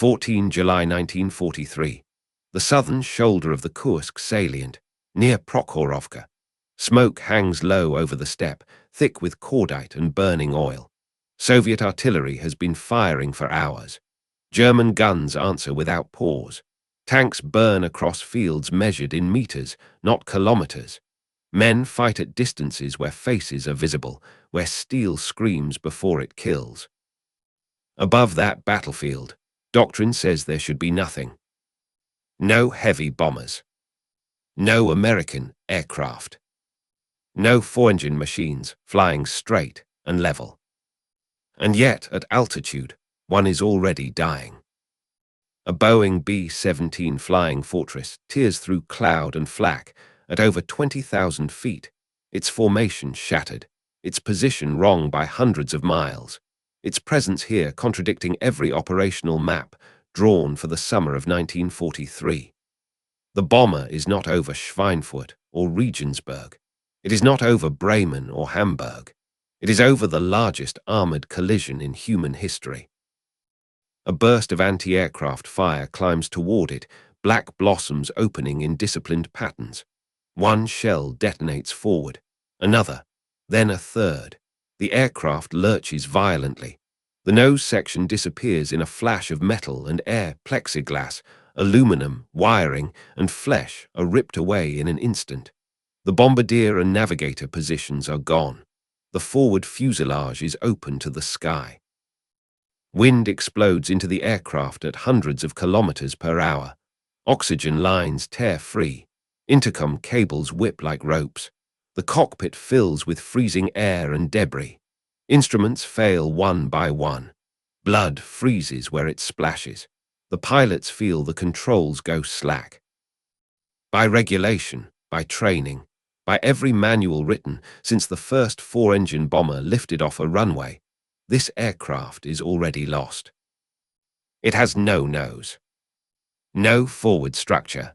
14 July 1943. The southern shoulder of the Kursk salient, near Prokhorovka. Smoke hangs low over the steppe, thick with cordite and burning oil. Soviet artillery has been firing for hours. German guns answer without pause. Tanks burn across fields measured in meters, not kilometers. Men fight at distances where faces are visible, where steel screams before it kills. Above that battlefield, doctrine says there should be nothing. No heavy bombers. No American aircraft. No four-engine machines flying straight and level. And yet, at altitude, one is already dying. A Boeing B-17 Flying Fortress tears through cloud and flak at over 20,000 feet, its formation shattered, its position wrong by hundreds of miles, its presence here contradicting every operational map drawn for the summer of 1943. The bomber is not over Schweinfurt or Regensburg. It is not over Bremen or Hamburg. It is over the largest armored collision in human history. A burst of anti-aircraft fire climbs toward it, black blossoms opening in disciplined patterns. One shell detonates forward, another, then a third. The aircraft lurches violently. The nose section disappears in a flash of metal and air, plexiglass, aluminum, wiring, and flesh are ripped away in an instant. The bombardier and navigator positions are gone. The forward fuselage is open to the sky. Wind explodes into the aircraft at hundreds of kilometers per hour. Oxygen lines tear free. Intercom cables whip like ropes. The cockpit fills with freezing air and debris. Instruments fail one by one. Blood freezes where it splashes. The pilots feel the controls go slack. By regulation, by training, by every manual written since the first four-engine bomber lifted off a runway, this aircraft is already lost. It has no nose. No forward structure.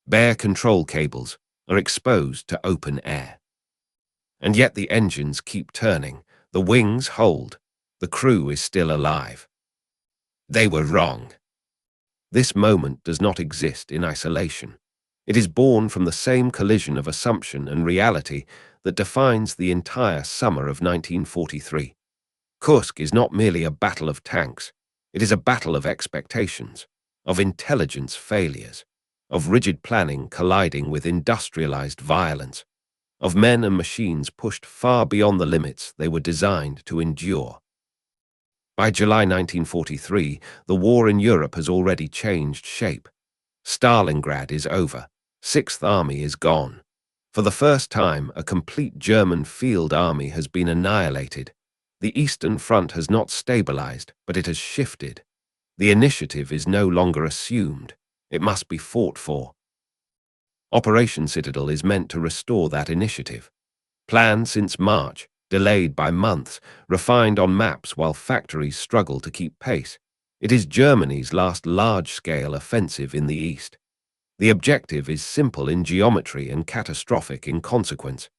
Bare control cables are exposed to open air. And yet the engines keep turning, the wings hold, the crew is still alive. They were wrong. This moment does not exist in isolation. It is born from the same collision of assumption and reality that defines the entire summer of 1943. Kursk is not merely a battle of tanks. It is a battle of expectations, of intelligence failures, of rigid planning colliding with industrialized violence, of men and machines pushed far beyond the limits they were designed to endure. By July 1943, the war in Europe has already changed shape. Stalingrad is over. Sixth Army is gone. For the first time, a complete German field army has been annihilated. The Eastern Front has not stabilized, but it has shifted. The initiative is no longer assumed. It must be fought for. Operation Citadel is meant to restore that initiative. Planned since March, delayed by months, refined on maps while factories struggle to keep pace. It is Germany's last large-scale offensive in the East. The objective is simple in geometry and catastrophic in consequence.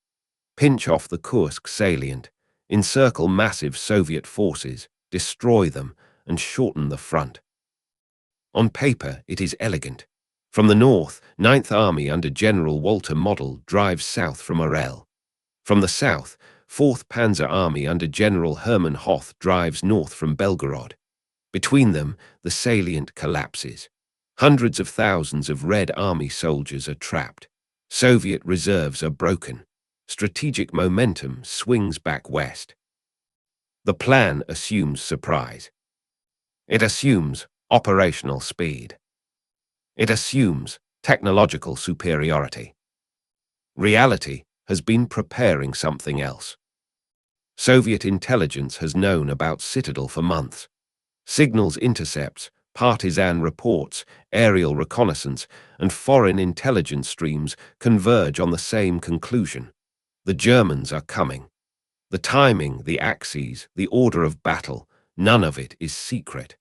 Pinch off the Kursk salient, encircle massive Soviet forces, destroy them, and shorten the front. On paper, it is elegant. From the north, 9th Army under General Walter Model drives south from Orel. From the south, 4th Panzer Army under General Hermann Hoth drives north from Belgorod. Between them, the salient collapses. Hundreds of thousands of Red Army soldiers are trapped. Soviet reserves are broken. Strategic momentum swings back west. The plan assumes surprise. It assumes operational speed. It assumes technological superiority. Reality has been preparing something else. Soviet intelligence has known about Citadel for months. Signals intercepts, partisan reports, aerial reconnaissance, and foreign intelligence streams converge on the same conclusion. The Germans are coming. The timing, the axes, the order of battle, none of it is secret.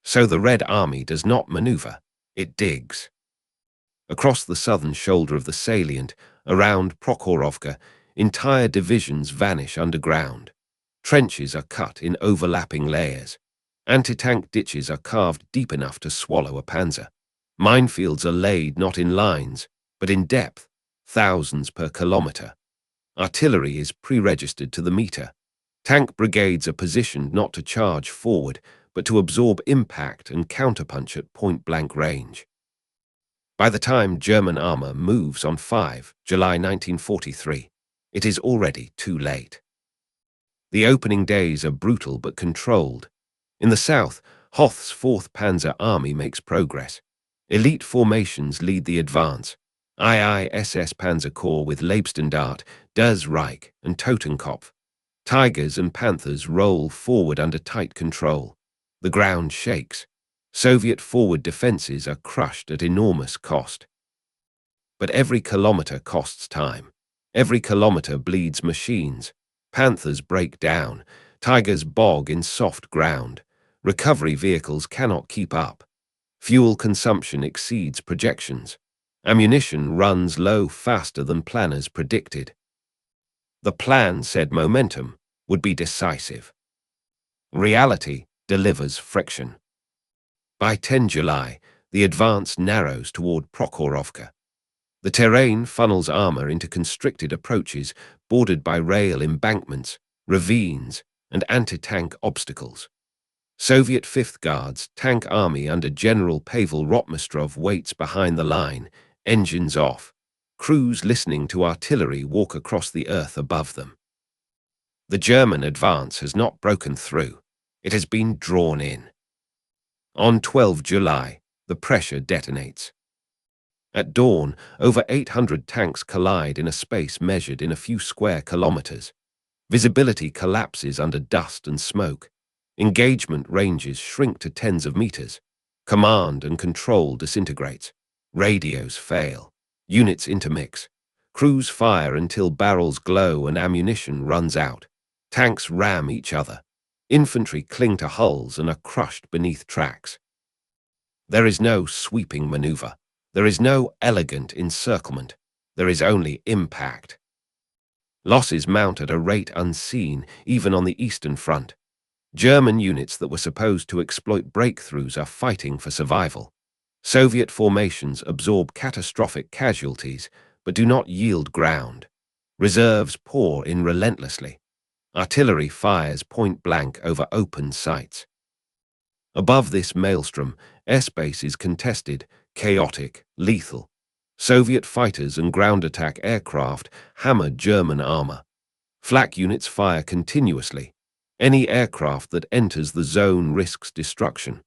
So the Red Army does not maneuver, it digs. Across the southern shoulder of the salient, around Prokhorovka, entire divisions vanish underground. Trenches are cut in overlapping layers. Anti-tank ditches are carved deep enough to swallow a panzer. Minefields are laid not in lines, but in depth, thousands per kilometre. Artillery is pre-registered to the metre. Tank brigades are positioned not to charge forward, but to absorb impact and counterpunch at point-blank range. By the time German armour moves on 5 July 1943, it is already too late. The opening days are brutal but controlled. In the south, Hoth's 4th Panzer Army makes progress. Elite formations lead the advance. IISS Panzer Corps with Leibstandarte, Das Reich, and Totenkopf. Tigers and Panthers roll forward under tight control. The ground shakes. Soviet forward defenses are crushed at enormous cost. But every kilometre costs time. Every kilometre bleeds machines. Panthers break down. Tigers bog in soft ground. Recovery vehicles cannot keep up. Fuel consumption exceeds projections. Ammunition runs low faster than planners predicted. The plan said momentum would be decisive. Reality delivers friction. By 10 July, the advance narrows toward Prokhorovka. The terrain funnels armour into constricted approaches bordered by rail embankments, ravines, and anti-tank obstacles. Soviet 5th Guards tank army under General Pavel Rotmistrov waits behind the line, engines off. Crews listening to artillery walk across the earth above them. The German advance has not broken through. It has been drawn in. On 12 July, the pressure detonates. At dawn, over 800 tanks collide in a space measured in a few square kilometers. Visibility collapses under dust and smoke. Engagement ranges shrink to tens of meters. Command and control disintegrates. Radios fail. Units intermix. Crews fire until barrels glow and ammunition runs out. Tanks ram each other. Infantry cling to hulls and are crushed beneath tracks. There is no sweeping maneuver. There is no elegant encirclement. There is only impact. Losses mount at a rate unseen, even on the Eastern Front. German units that were supposed to exploit breakthroughs are fighting for survival. Soviet formations absorb catastrophic casualties, but do not yield ground. Reserves pour in relentlessly. Artillery fires point-blank over open sights. Above this maelstrom, airspace is contested, chaotic, lethal. Soviet fighters and ground attack aircraft hammer German armor. Flak units fire continuously. Any aircraft that enters the zone risks destruction.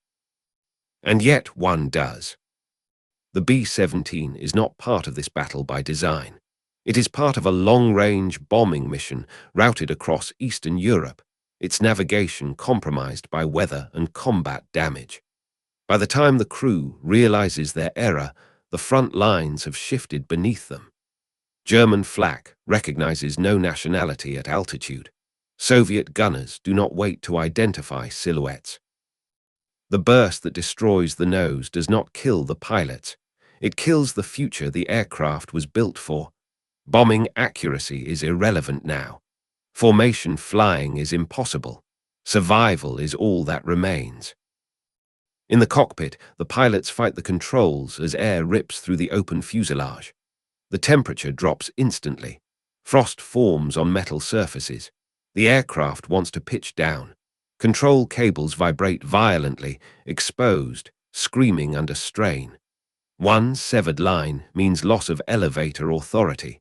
And yet one does. The B-17 is not part of this battle by design. It is part of a long-range bombing mission routed across Eastern Europe, its navigation compromised by weather and combat damage. By the time the crew realizes their error, the front lines have shifted beneath them. German flak recognizes no nationality at altitude. Soviet gunners do not wait to identify silhouettes. The burst that destroys the nose does not kill the pilots. It kills the future the aircraft was built for. Bombing accuracy is irrelevant now. Formation flying is impossible. Survival is all that remains. In the cockpit, the pilots fight the controls as air rips through the open fuselage. The temperature drops instantly. Frost forms on metal surfaces. The aircraft wants to pitch down. Control cables vibrate violently, exposed, screaming under strain. One severed line means loss of elevator authority.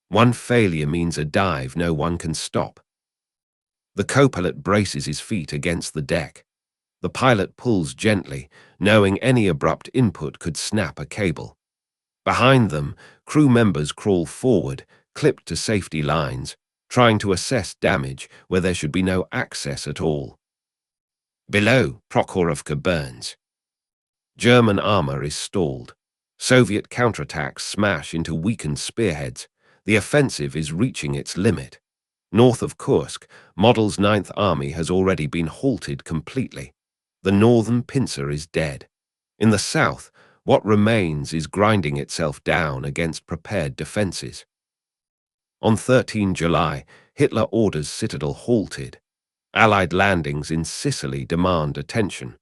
One failure means a dive no one can stop. The co-pilot braces his feet against the deck. The pilot pulls gently, knowing any abrupt input could snap a cable. Behind them, crew members crawl forward, clipped to safety lines, trying to assess damage where there should be no access at all. Below, Prokhorovka burns. German armor is stalled. Soviet counterattacks smash into weakened spearheads. The offensive is reaching its limit. North of Kursk, Model's 9th Army has already been halted completely. The northern pincer is dead. In the south, what remains is grinding itself down against prepared defenses. On 13 July, Hitler orders Citadel halted. Allied landings in Sicily demand attention.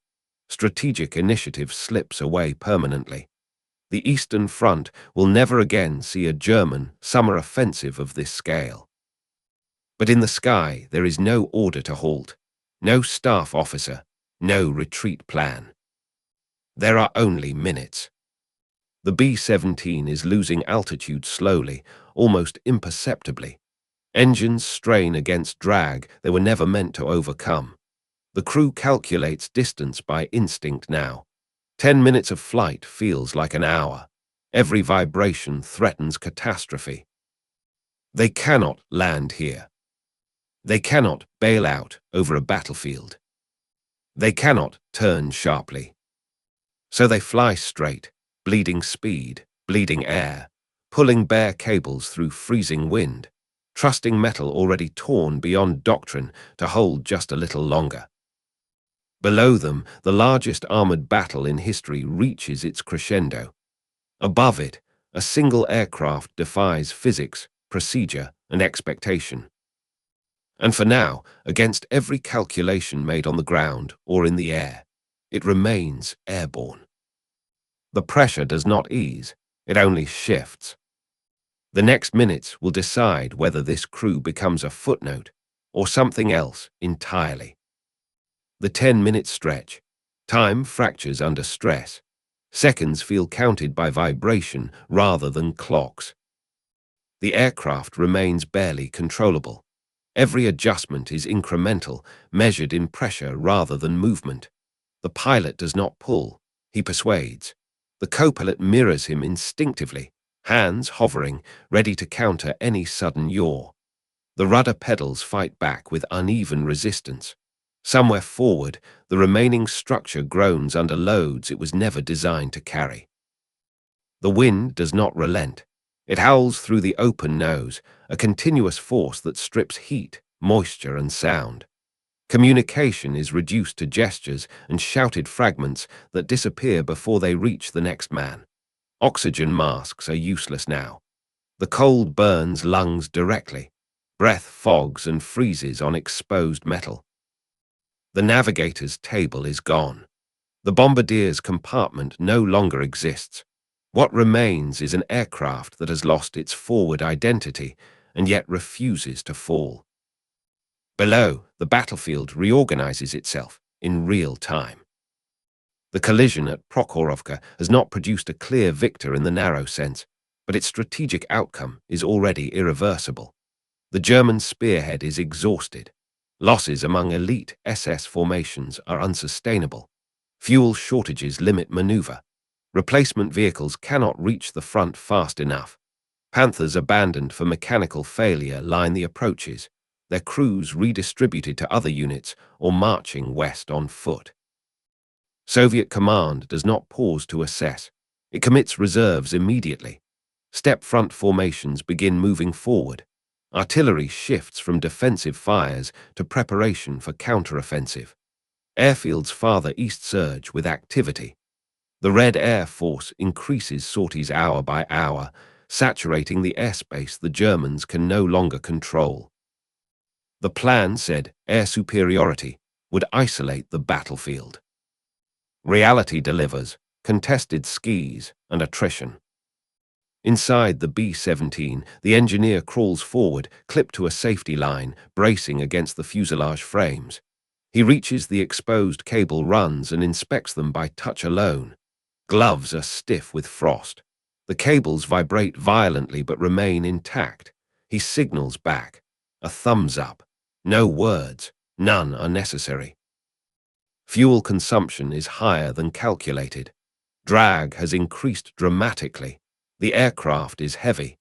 Strategic initiative slips away permanently. The Eastern Front will never again see a German summer offensive of this scale. But in the sky, there is no order to halt, no staff officer, no retreat plan. There are only minutes. The B-17 is losing altitude slowly, almost imperceptibly. Engines strain against drag they were never meant to overcome. The crew calculates distance by instinct now. 10 minutes of flight feels like an hour. Every vibration threatens catastrophe. They cannot land here. They cannot bail out over a battlefield. They cannot turn sharply. So they fly straight, bleeding speed, bleeding air, pulling bare cables through freezing wind, trusting metal already torn beyond doctrine to hold just a little longer. Below them, the largest armored battle in history reaches its crescendo. Above it, a single aircraft defies physics, procedure, and expectation. And for now, against every calculation made on the ground or in the air, it remains airborne. The pressure does not ease, it only shifts. The next minutes will decide whether this crew becomes a footnote or something else entirely. The 10-minute stretch. Time fractures under stress. Seconds feel counted by vibration rather than clocks. The aircraft remains barely controllable. Every adjustment is incremental, measured in pressure rather than movement. The pilot does not pull, he persuades. The co-pilot mirrors him instinctively, hands hovering, ready to counter any sudden yaw. The rudder pedals fight back with uneven resistance. Somewhere forward, the remaining structure groans under loads it was never designed to carry. The wind does not relent. It howls through the open nose, a continuous force that strips heat, moisture, and sound. Communication is reduced to gestures and shouted fragments that disappear before they reach the next man. Oxygen masks are useless now. The cold burns lungs directly. Breath fogs and freezes on exposed metal. The navigator's table is gone. The bombardier's compartment no longer exists. What remains is an aircraft that has lost its forward identity and yet refuses to fall. Below, the battlefield reorganizes itself in real time. The collision at Prokhorovka has not produced a clear victor in the narrow sense, but its strategic outcome is already irreversible. The German spearhead is exhausted. Losses among elite SS formations are unsustainable. Fuel shortages limit maneuver. Replacement vehicles cannot reach the front fast enough. Panthers abandoned for mechanical failure line the approaches, their crews redistributed to other units or marching west on foot. Soviet command does not pause to assess. It commits reserves immediately. Step front formations begin moving forward. Artillery shifts from defensive fires to preparation for counteroffensive. Airfields farther east surge with activity. The Red Air Force increases sorties hour by hour, saturating the airspace the Germans can no longer control. The plan said air superiority would isolate the battlefield. Reality delivers contested skis and attrition. Inside the B-17, the engineer crawls forward, clipped to a safety line, bracing against the fuselage frames. He reaches the exposed cable runs and inspects them by touch alone. Gloves are stiff with frost. The cables vibrate violently but remain intact. He signals back. A thumbs up. No words. None are necessary. Fuel consumption is higher than calculated. Drag has increased dramatically. The aircraft is heavy.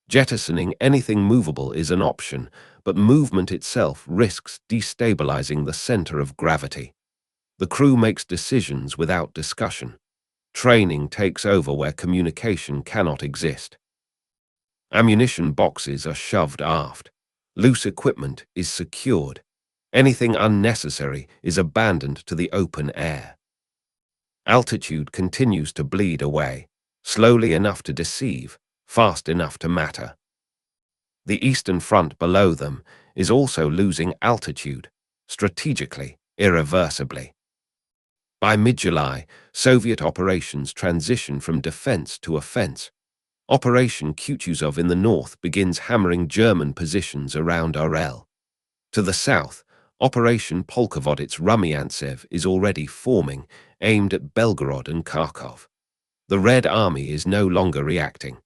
Jettisoning anything movable is an option, but movement itself risks destabilizing the center of gravity. The crew makes decisions without discussion. Training takes over where communication cannot exist. Ammunition boxes are shoved aft. Loose equipment is secured. Anything unnecessary is abandoned to the open air. Altitude continues to bleed away, slowly enough to deceive, fast enough to matter. The Eastern Front below them is also losing altitude, strategically, irreversibly. By mid-July, Soviet operations transition from defense to offense. Operation Kutuzov in the north begins hammering German positions around Orel. To the south, Operation Polkovodets-Rumyantsev is already forming, aimed at Belgorod and Kharkov. The Red Army is no longer reacting.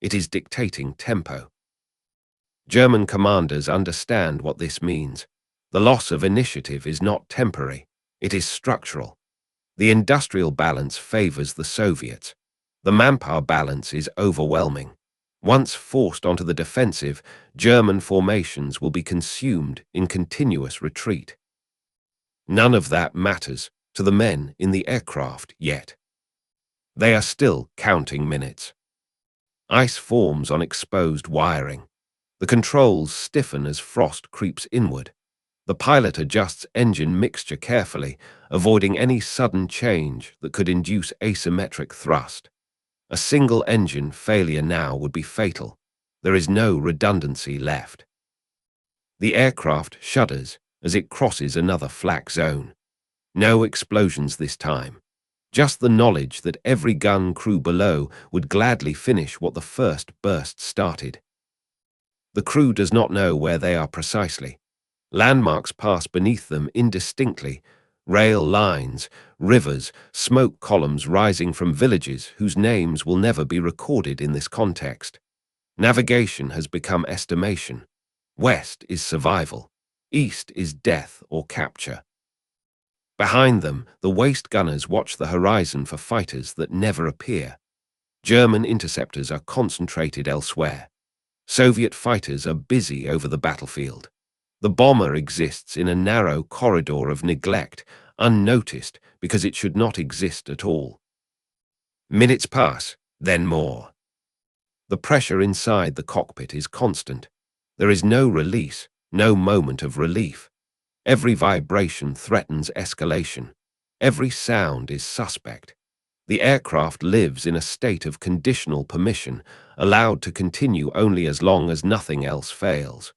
It is dictating tempo. German commanders understand what this means. The loss of initiative is not temporary, it is structural. The industrial balance favors the Soviets. The manpower balance is overwhelming. Once forced onto the defensive, German formations will be consumed in continuous retreat. None of that matters to the men in the aircraft yet. They are still counting minutes. Ice forms on exposed wiring. The controls stiffen as frost creeps inward. The pilot adjusts engine mixture carefully, avoiding any sudden change that could induce asymmetric thrust. A single engine failure now would be fatal. There is no redundancy left. The aircraft shudders as it crosses another flak zone. No explosions this time. Just the knowledge that every gun crew below would gladly finish what the first burst started. The crew does not know where they are precisely. Landmarks pass beneath them indistinctly, rail lines, rivers, smoke columns rising from villages whose names will never be recorded in this context. Navigation has become estimation. West is survival. East is death or capture. Behind them, the waist gunners watch the horizon for fighters that never appear. German interceptors are concentrated elsewhere. Soviet fighters are busy over the battlefield. The bomber exists in a narrow corridor of neglect, unnoticed because it should not exist at all. Minutes pass, then more. The pressure inside the cockpit is constant. There is no release, no moment of relief. Every vibration threatens escalation. Every sound is suspect. The aircraft lives in a state of conditional permission, allowed to continue only as long as nothing else fails.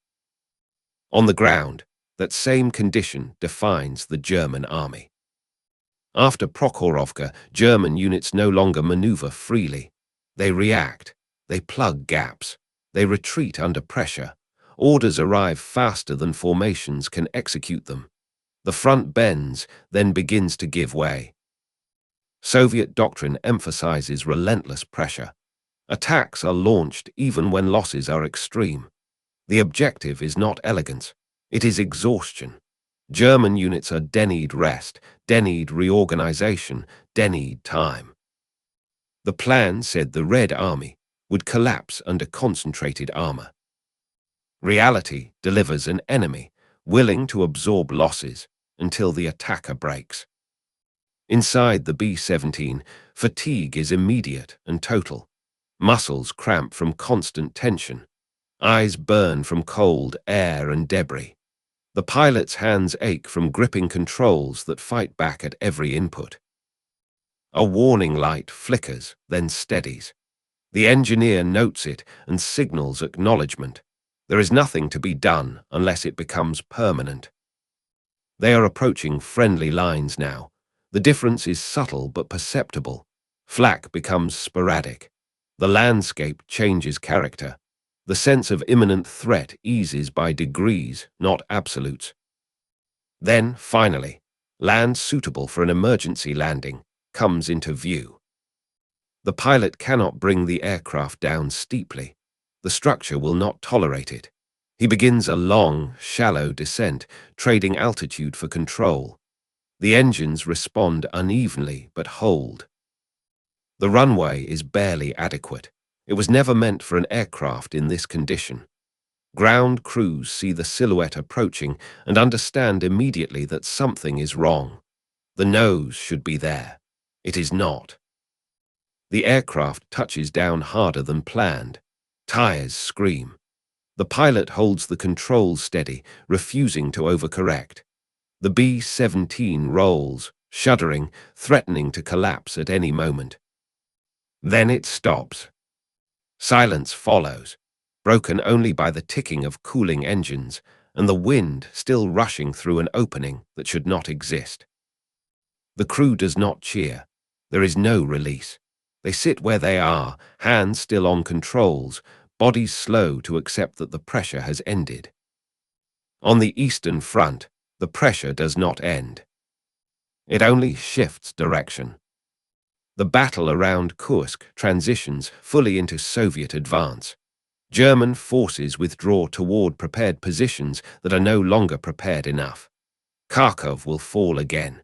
On the ground, that same condition defines the German army. After Prokhorovka, German units no longer maneuver freely. They react. They plug gaps. They retreat under pressure. Orders arrive faster than formations can execute them. The front bends, then begins to give way. Soviet doctrine emphasizes relentless pressure. Attacks are launched even when losses are extreme. The objective is not elegance, it is exhaustion. German units are denied rest, denied reorganization, denied time. The plan said the Red Army would collapse under concentrated armor. Reality delivers an enemy willing to absorb losses until the attacker breaks. Inside the B-17, fatigue is immediate and total. Muscles cramp from constant tension. Eyes burn from cold, air, and debris. The pilot's hands ache from gripping controls that fight back at every input. A warning light flickers, then steadies. The engineer notes it and signals acknowledgement. There is nothing to be done unless it becomes permanent. They are approaching friendly lines now. The difference is subtle but perceptible. Flak becomes sporadic. The landscape changes character. The sense of imminent threat eases by degrees, not absolutes. Then, finally, land suitable for an emergency landing comes into view. The pilot cannot bring the aircraft down steeply. The structure will not tolerate it. He begins a long, shallow descent, trading altitude for control. The engines respond unevenly but hold. The runway is barely adequate. It was never meant for an aircraft in this condition. Ground crews see the silhouette approaching and understand immediately that something is wrong. The nose should be there. It is not. The aircraft touches down harder than planned. Tires scream. The pilot holds the controls steady, refusing to overcorrect. The B-17 rolls, shuddering, threatening to collapse at any moment. Then it stops. Silence follows, broken only by the ticking of cooling engines and the wind still rushing through an opening that should not exist. The crew does not cheer. There is no release. They sit where they are, hands still on controls, bodies slow to accept that the pressure has ended. On the Eastern Front, the pressure does not end. It only shifts direction. The battle around Kursk transitions fully into Soviet advance. German forces withdraw toward prepared positions that are no longer prepared enough. Kharkov will fall again.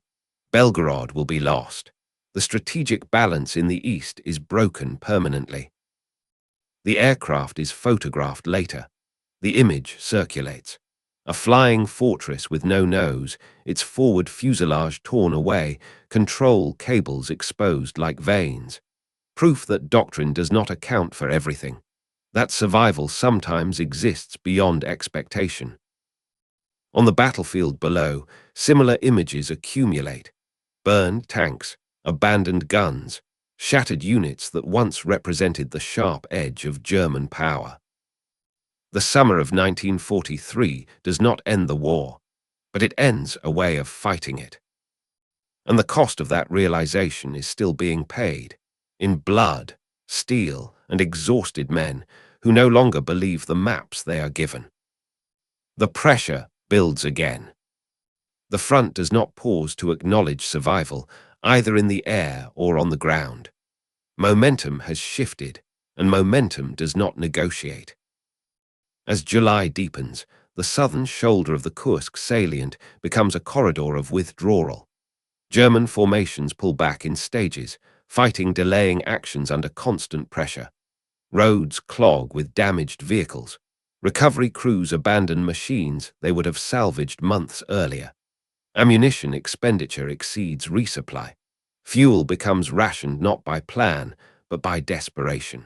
Belgorod will be lost. The strategic balance in the east is broken permanently. The aircraft is photographed later. The image circulates. A flying fortress with no nose, its forward fuselage torn away, control cables exposed like veins. Proof that doctrine does not account for everything. That survival sometimes exists beyond expectation. On the battlefield below, similar images accumulate. Burned tanks, abandoned guns, shattered units that once represented the sharp edge of German power. The summer of 1943 does not end the war, but it ends a way of fighting it. And the cost of that realization is still being paid, in blood, steel, and exhausted men who no longer believe the maps they are given. The pressure builds again. The front does not pause to acknowledge survival, either in the air or on the ground. Momentum has shifted, and momentum does not negotiate. As July deepens, the southern shoulder of the Kursk salient becomes a corridor of withdrawal. German formations pull back in stages, fighting delaying actions under constant pressure. Roads clog with damaged vehicles. Recovery crews abandon machines they would have salvaged months earlier. Ammunition expenditure exceeds resupply. Fuel becomes rationed not by plan, but by desperation.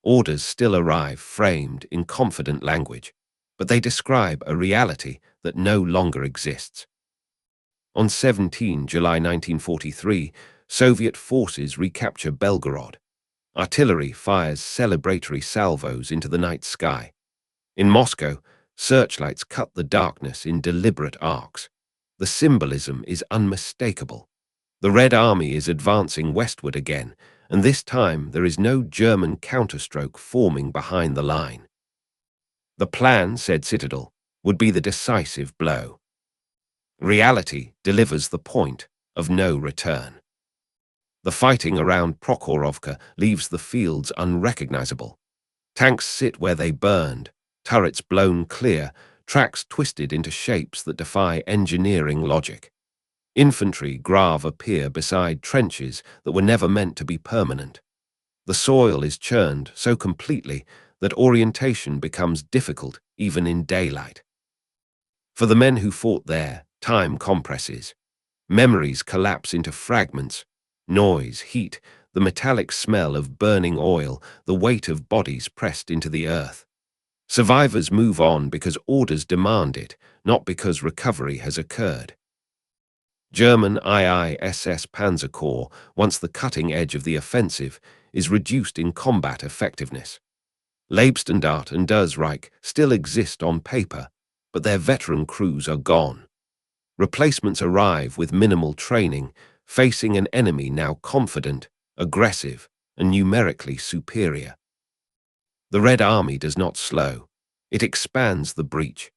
Orders still arrive framed in confident language, but they describe a reality that no longer exists. On 17 July 1943, Soviet forces recapture Belgorod. Artillery fires celebratory salvos into the night sky. In Moscow, searchlights cut the darkness in deliberate arcs. The symbolism is unmistakable. The Red Army is advancing westward again, and this time there is no German counterstroke forming behind the line. The plan, said Citadel, would be the decisive blow. Reality delivers the point of no return. The fighting around Prokhorovka leaves the fields unrecognizable. Tanks sit where they burned, turrets blown clear, tracks twisted into shapes that defy engineering logic. Infantry grave appear beside trenches that were never meant to be permanent. The soil is churned so completely that orientation becomes difficult even in daylight. For the men who fought there, time compresses. Memories collapse into fragments. Noise, heat, the metallic smell of burning oil, the weight of bodies pressed into the earth. Survivors move on because orders demand it, not because recovery has occurred. German IISS Panzer Corps, once the cutting edge of the offensive, is reduced in combat effectiveness. Leibstandarte and Das Reich still exist on paper, but their veteran crews are gone. Replacements arrive with minimal training, facing an enemy now confident, aggressive, and numerically superior. The Red Army does not slow. It expands the breach.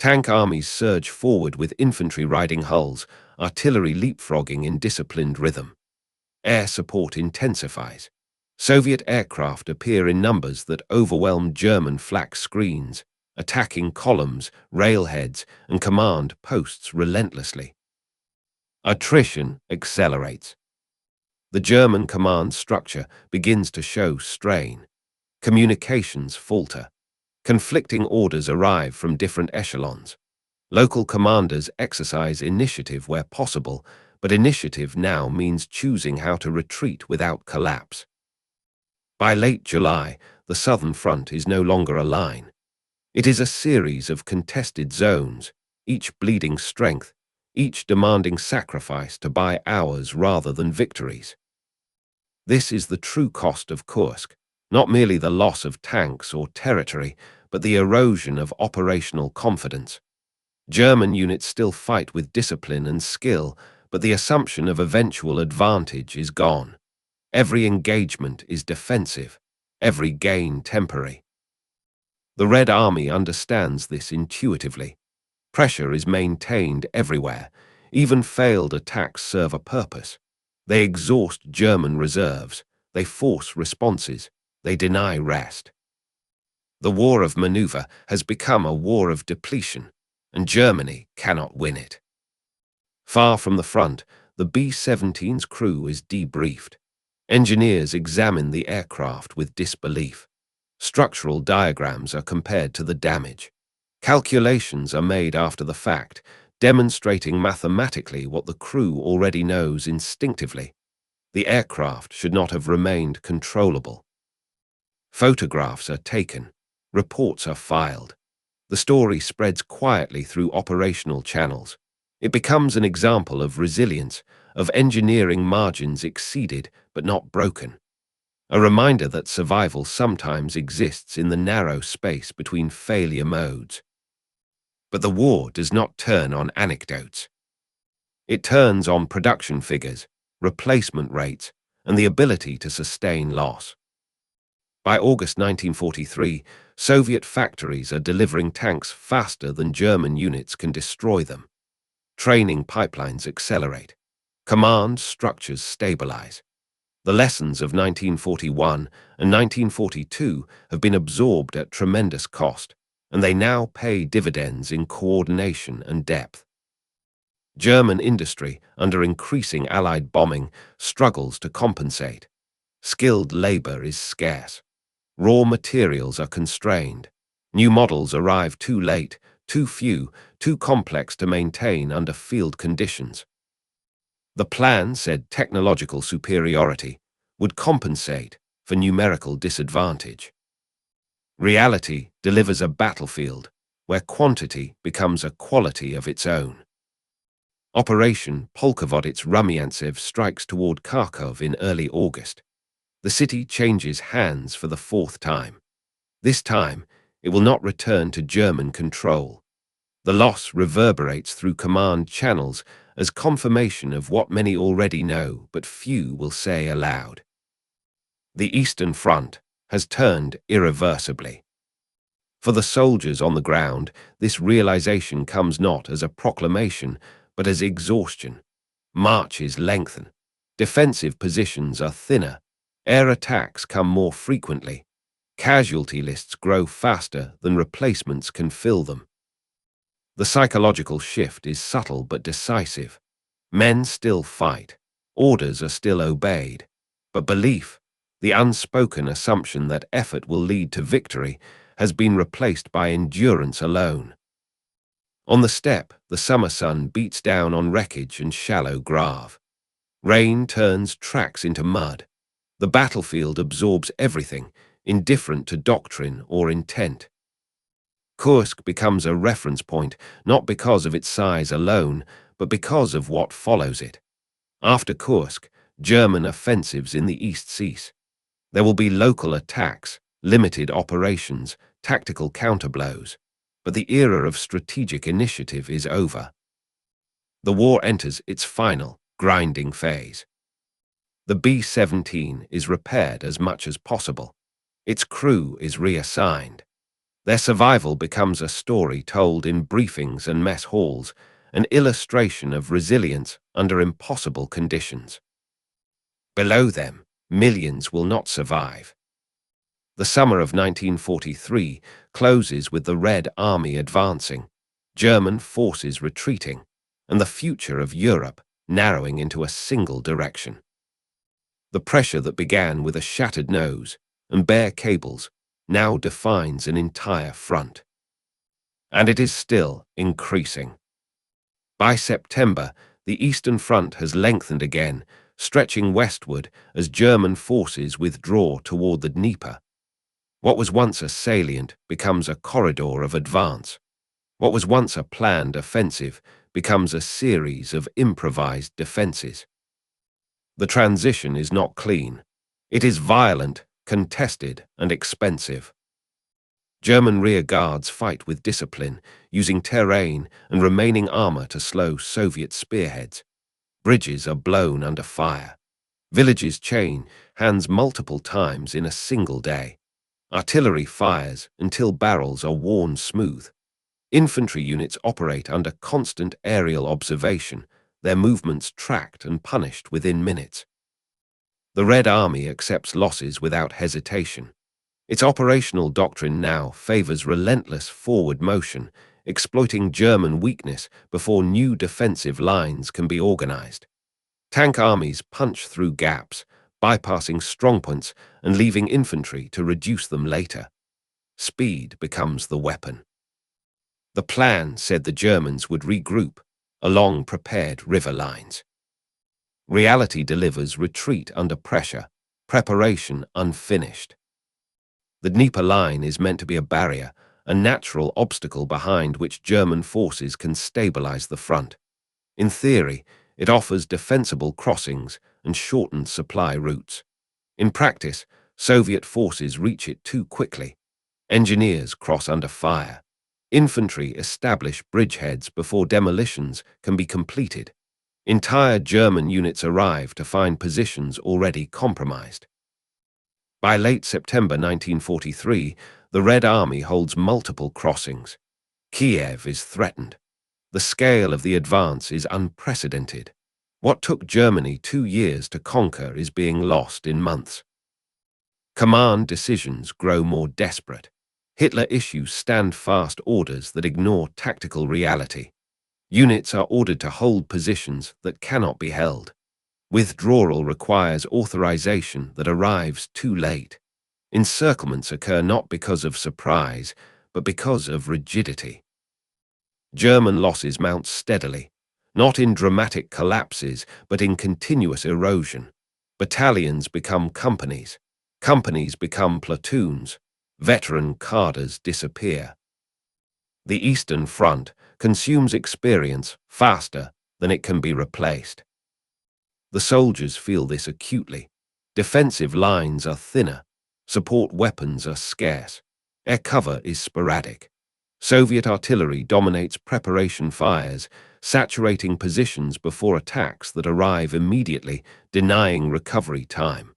Tank armies surge forward with infantry riding hulls, artillery leapfrogging in disciplined rhythm. Air support intensifies. Soviet aircraft appear in numbers that overwhelm German flak screens, attacking columns, railheads, and command posts relentlessly. Attrition accelerates. The German command structure begins to show strain. Communications falter. Conflicting orders arrive from different echelons. Local commanders exercise initiative where possible, but initiative now means choosing how to retreat without collapse. By late July, the Southern Front is no longer a line. It is a series of contested zones, each bleeding strength, each demanding sacrifice to buy hours rather than victories. This is the true cost of Kursk, not merely the loss of tanks or territory, but the erosion of operational confidence. German units still fight with discipline and skill, but the assumption of eventual advantage is gone. Every engagement is defensive, every gain temporary. The Red Army understands this intuitively. Pressure is maintained everywhere. Even failed attacks serve a purpose. They exhaust German reserves. They force responses. They deny rest. The war of maneuver has become a war of depletion, and Germany cannot win it. Far from the front, the B-17's crew is debriefed. Engineers examine the aircraft with disbelief. Structural diagrams are compared to the damage. Calculations are made after the fact, demonstrating mathematically what the crew already knows instinctively. The aircraft should not have remained controllable. Photographs are taken. Reports are filed. The story spreads quietly through operational channels. It becomes an example of resilience, of engineering margins exceeded but not broken. A reminder that survival sometimes exists in the narrow space between failure modes. But the war does not turn on anecdotes. It turns on production figures, replacement rates, and the ability to sustain loss. By August 1943, Soviet factories are delivering tanks faster than German units can destroy them. Training pipelines accelerate. Command structures stabilize. The lessons of 1941 and 1942 have been absorbed at tremendous cost, and they now pay dividends in coordination and depth. German industry, under increasing Allied bombing, struggles to compensate. Skilled labor is scarce. Raw materials are constrained. New models arrive too late, too few, too complex to maintain under field conditions. The plan said technological superiority would compensate for numerical disadvantage. Reality delivers a battlefield where quantity becomes a quality of its own. Operation Polkovodets Rumyantsev strikes toward Kharkov in early August. The city changes hands for the fourth time. This time, it will not return to German control. The loss reverberates through command channels as confirmation of what many already know, but few will say aloud. The Eastern Front has turned irreversibly. For the soldiers on the ground, this realization comes not as a proclamation, but as exhaustion. Marches lengthen. Defensive positions are thinner. Air attacks come more frequently. Casualty lists grow faster than replacements can fill them. The psychological shift is subtle but decisive. Men still fight. Orders are still obeyed. But belief, the unspoken assumption that effort will lead to victory, has been replaced by endurance alone. On the steppe, the summer sun beats down on wreckage and shallow grave. Rain turns tracks into mud. The battlefield absorbs everything, indifferent to doctrine or intent. Kursk becomes a reference point, not because of its size alone, but because of what follows it. After Kursk, German offensives in the east cease. There will be local attacks, limited operations, tactical counterblows, but the era of strategic initiative is over. The war enters its final, grinding phase. The B-17 is repaired as much as possible. Its crew is reassigned. Their survival becomes a story told in briefings and mess halls, an illustration of resilience under impossible conditions. Below them, millions will not survive. The summer of 1943 closes with the Red Army advancing, German forces retreating, and the future of Europe narrowing into a single direction. The pressure that began with a shattered nose and bare cables now defines an entire front. And it is still increasing. By September, the Eastern Front has lengthened again, stretching westward as German forces withdraw toward the Dnieper. What was once a salient becomes a corridor of advance. What was once a planned offensive becomes a series of improvised defenses. The transition is not clean. It is violent, contested, and expensive. German rear guards fight with discipline, using terrain and remaining armor to slow Soviet spearheads. Bridges are blown under fire. Villages chain hands multiple times in a single day. Artillery fires until barrels are worn smooth. Infantry units operate under constant aerial observation, their movements tracked and punished within minutes. The Red Army accepts losses without hesitation. Its operational doctrine now favors relentless forward motion, exploiting German weakness before new defensive lines can be organized. Tank armies punch through gaps, bypassing strongpoints and leaving infantry to reduce them later. Speed becomes the weapon. The plan said the Germans would regroup along prepared river lines. Reality delivers retreat under pressure, preparation unfinished. The Dnieper line is meant to be a barrier, a natural obstacle behind which German forces can stabilize the front. In theory, it offers defensible crossings and shortened supply routes. In practice, Soviet forces reach it too quickly. Engineers cross under fire. Infantry establish bridgeheads before demolitions can be completed. Entire German units arrive to find positions already compromised. By late September 1943, the Red Army holds multiple crossings. Kiev is threatened. The scale of the advance is unprecedented. What took Germany 2 years to conquer is being lost in months. Command decisions grow more desperate. Hitler issues stand-fast orders that ignore tactical reality. Units are ordered to hold positions that cannot be held. Withdrawal requires authorization that arrives too late. Encirclements occur not because of surprise, but because of rigidity. German losses mount steadily, not in dramatic collapses, but in continuous erosion. Battalions become companies. Companies become platoons. Veteran cadres disappear. The Eastern Front consumes experience faster than it can be replaced. The soldiers feel this acutely. Defensive lines are thinner. Support weapons are scarce. Air cover is sporadic. Soviet artillery dominates preparation fires, saturating positions before attacks that arrive immediately, denying recovery time.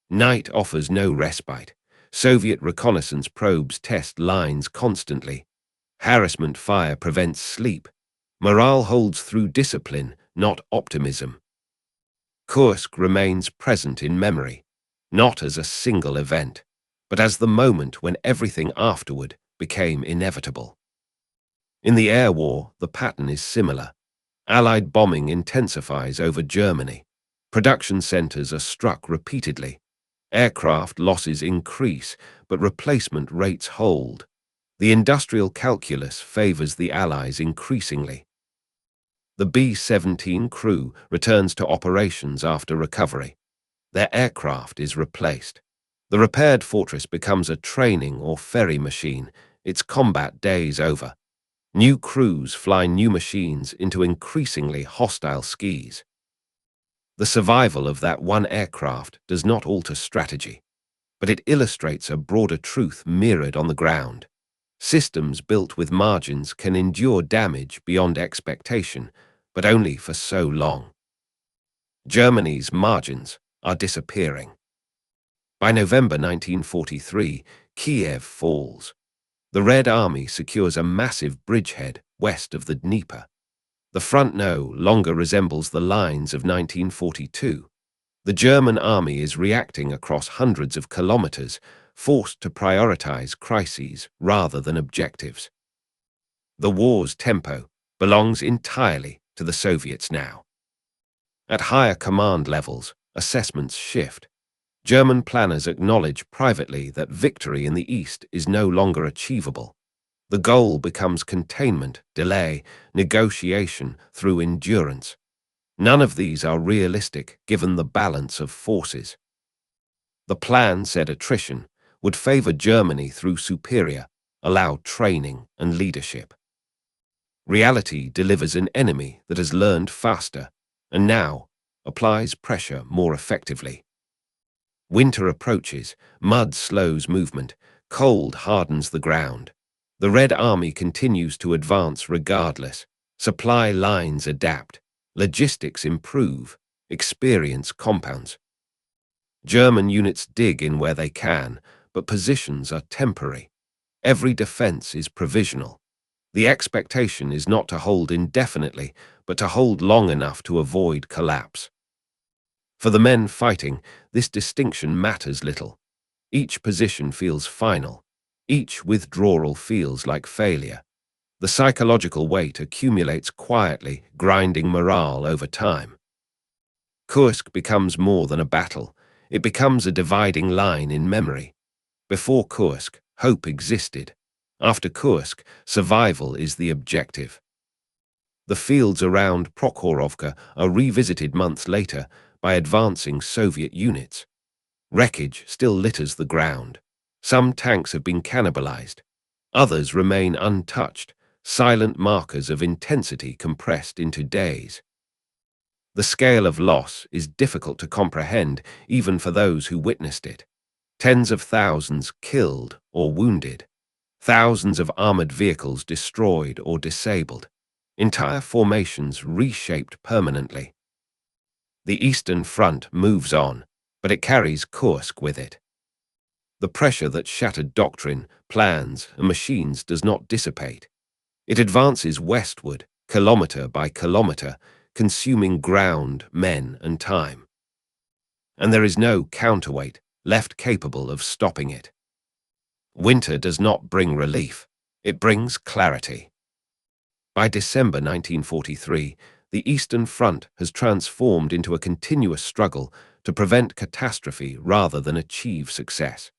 Night offers no respite. Soviet reconnaissance probes test lines constantly. Harassment fire prevents sleep. Morale holds through discipline, not optimism. Kursk remains present in memory, not as a single event, but as the moment when everything afterward became inevitable. In the air war, the pattern is similar. Allied bombing intensifies over Germany. Production centers are struck repeatedly. Aircraft losses increase, but replacement rates hold. The industrial calculus favors the Allies increasingly. The B-17 crew returns to operations after recovery. Their aircraft is replaced. The repaired fortress becomes a training or ferry machine, its combat days over. New crews fly new machines into increasingly hostile skis. The survival of that one aircraft does not alter strategy, but it illustrates a broader truth mirrored on the ground. Systems built with margins can endure damage beyond expectation, but only for so long. Germany's margins are disappearing. By November 1943, Kiev falls. The Red Army secures a massive bridgehead west of the Dnieper. The front no longer resembles the lines of 1942. The German army is reacting across hundreds of kilometers, forced to prioritize crises rather than objectives. The war's tempo belongs entirely to the Soviets now. At higher command levels, assessments shift. German planners acknowledge privately that victory in the East is no longer achievable. The goal becomes containment, delay, negotiation through endurance. None of these are realistic given the balance of forces. The plan said attrition would favor Germany through superior, allowed training and leadership. Reality delivers an enemy that has learned faster and now applies pressure more effectively. Winter approaches, mud slows movement, Cold hardens the ground. The Red Army continues to advance regardless. Supply lines adapt. Logistics improve. Experience compounds. German units dig in where they can, but positions are temporary. Every defense is provisional. The expectation is not to hold indefinitely, but to hold long enough to avoid collapse. For the men fighting, this distinction matters little. Each position feels final. Each withdrawal feels like failure. The psychological weight accumulates quietly, grinding morale over time. Kursk becomes more than a battle. It becomes a dividing line in memory. Before Kursk, hope existed. After Kursk, survival is the objective. The fields around Prokhorovka are revisited months later by advancing Soviet units. Wreckage still litters the ground. Some tanks have been cannibalized. Others remain untouched, silent markers of intensity compressed into days. The scale of loss is difficult to comprehend even for those who witnessed it. Tens of thousands killed or wounded. Thousands of armored vehicles destroyed or disabled. Entire formations reshaped permanently. The Eastern Front moves on, but it carries Kursk with it. The pressure that shattered doctrine, plans, and machines does not dissipate. It advances westward, kilometer by kilometer, consuming ground, men, and time. And there is no counterweight left capable of stopping it. Winter does not bring relief. It brings clarity. By December 1943, the Eastern Front has transformed into a continuous struggle to prevent catastrophe rather than achieve success.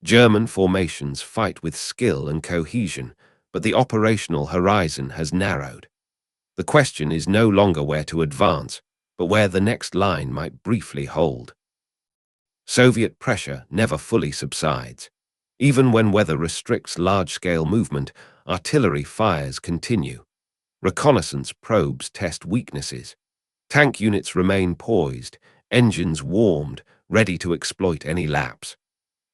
German formations fight with skill and cohesion, but the operational horizon has narrowed. The question is no longer where to advance, but where the next line might briefly hold. Soviet pressure never fully subsides. Even when weather restricts large-scale movement, artillery fires continue. Reconnaissance probes test weaknesses. Tank units remain poised, engines warmed, ready to exploit any lapse.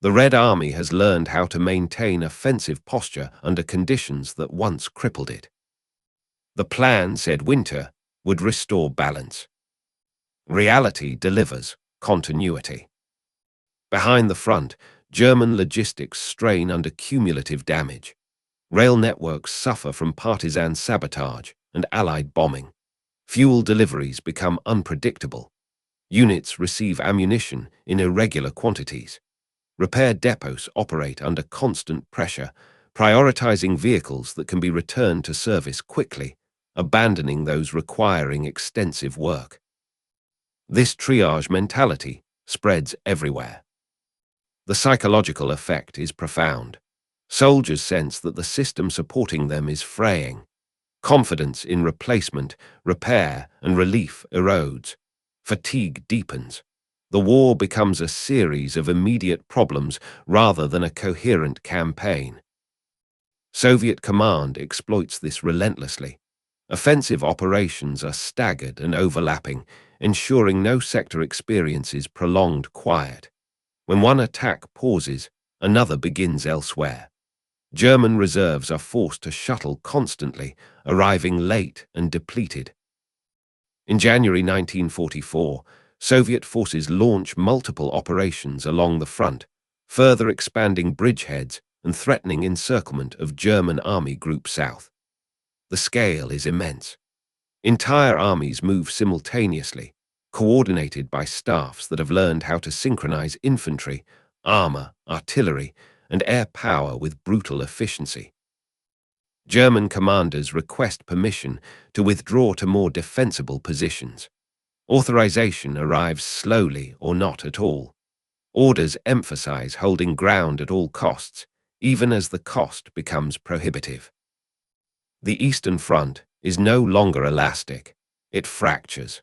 The Red Army has learned how to maintain offensive posture under conditions that once crippled it. The plan, said Winter, would restore balance. Reality delivers continuity. Behind the front, German logistics strain under cumulative damage. Rail networks suffer from partisan sabotage and Allied bombing. Fuel deliveries become unpredictable. Units receive ammunition in irregular quantities. Repair depots operate under constant pressure, prioritizing vehicles that can be returned to service quickly, abandoning those requiring extensive work. This triage mentality spreads everywhere. The psychological effect is profound. Soldiers sense that the system supporting them is fraying. Confidence in replacement, repair, and relief erodes. Fatigue deepens. The war becomes a series of immediate problems rather than a coherent campaign. Soviet command exploits this relentlessly. Offensive operations are staggered and overlapping, ensuring no sector experiences prolonged quiet. When one attack pauses, another begins elsewhere. German reserves are forced to shuttle constantly, arriving late and depleted. In January 1944, Soviet forces launch multiple operations along the front, further expanding bridgeheads and threatening encirclement of German Army Group South. The scale is immense. Entire armies move simultaneously, coordinated by staffs that have learned how to synchronize infantry, armor, artillery, and air power with brutal efficiency. German commanders request permission to withdraw to more defensible positions. Authorization arrives slowly or not at all. Orders emphasize holding ground at all costs, even as the cost becomes prohibitive. The Eastern Front is no longer elastic, it fractures.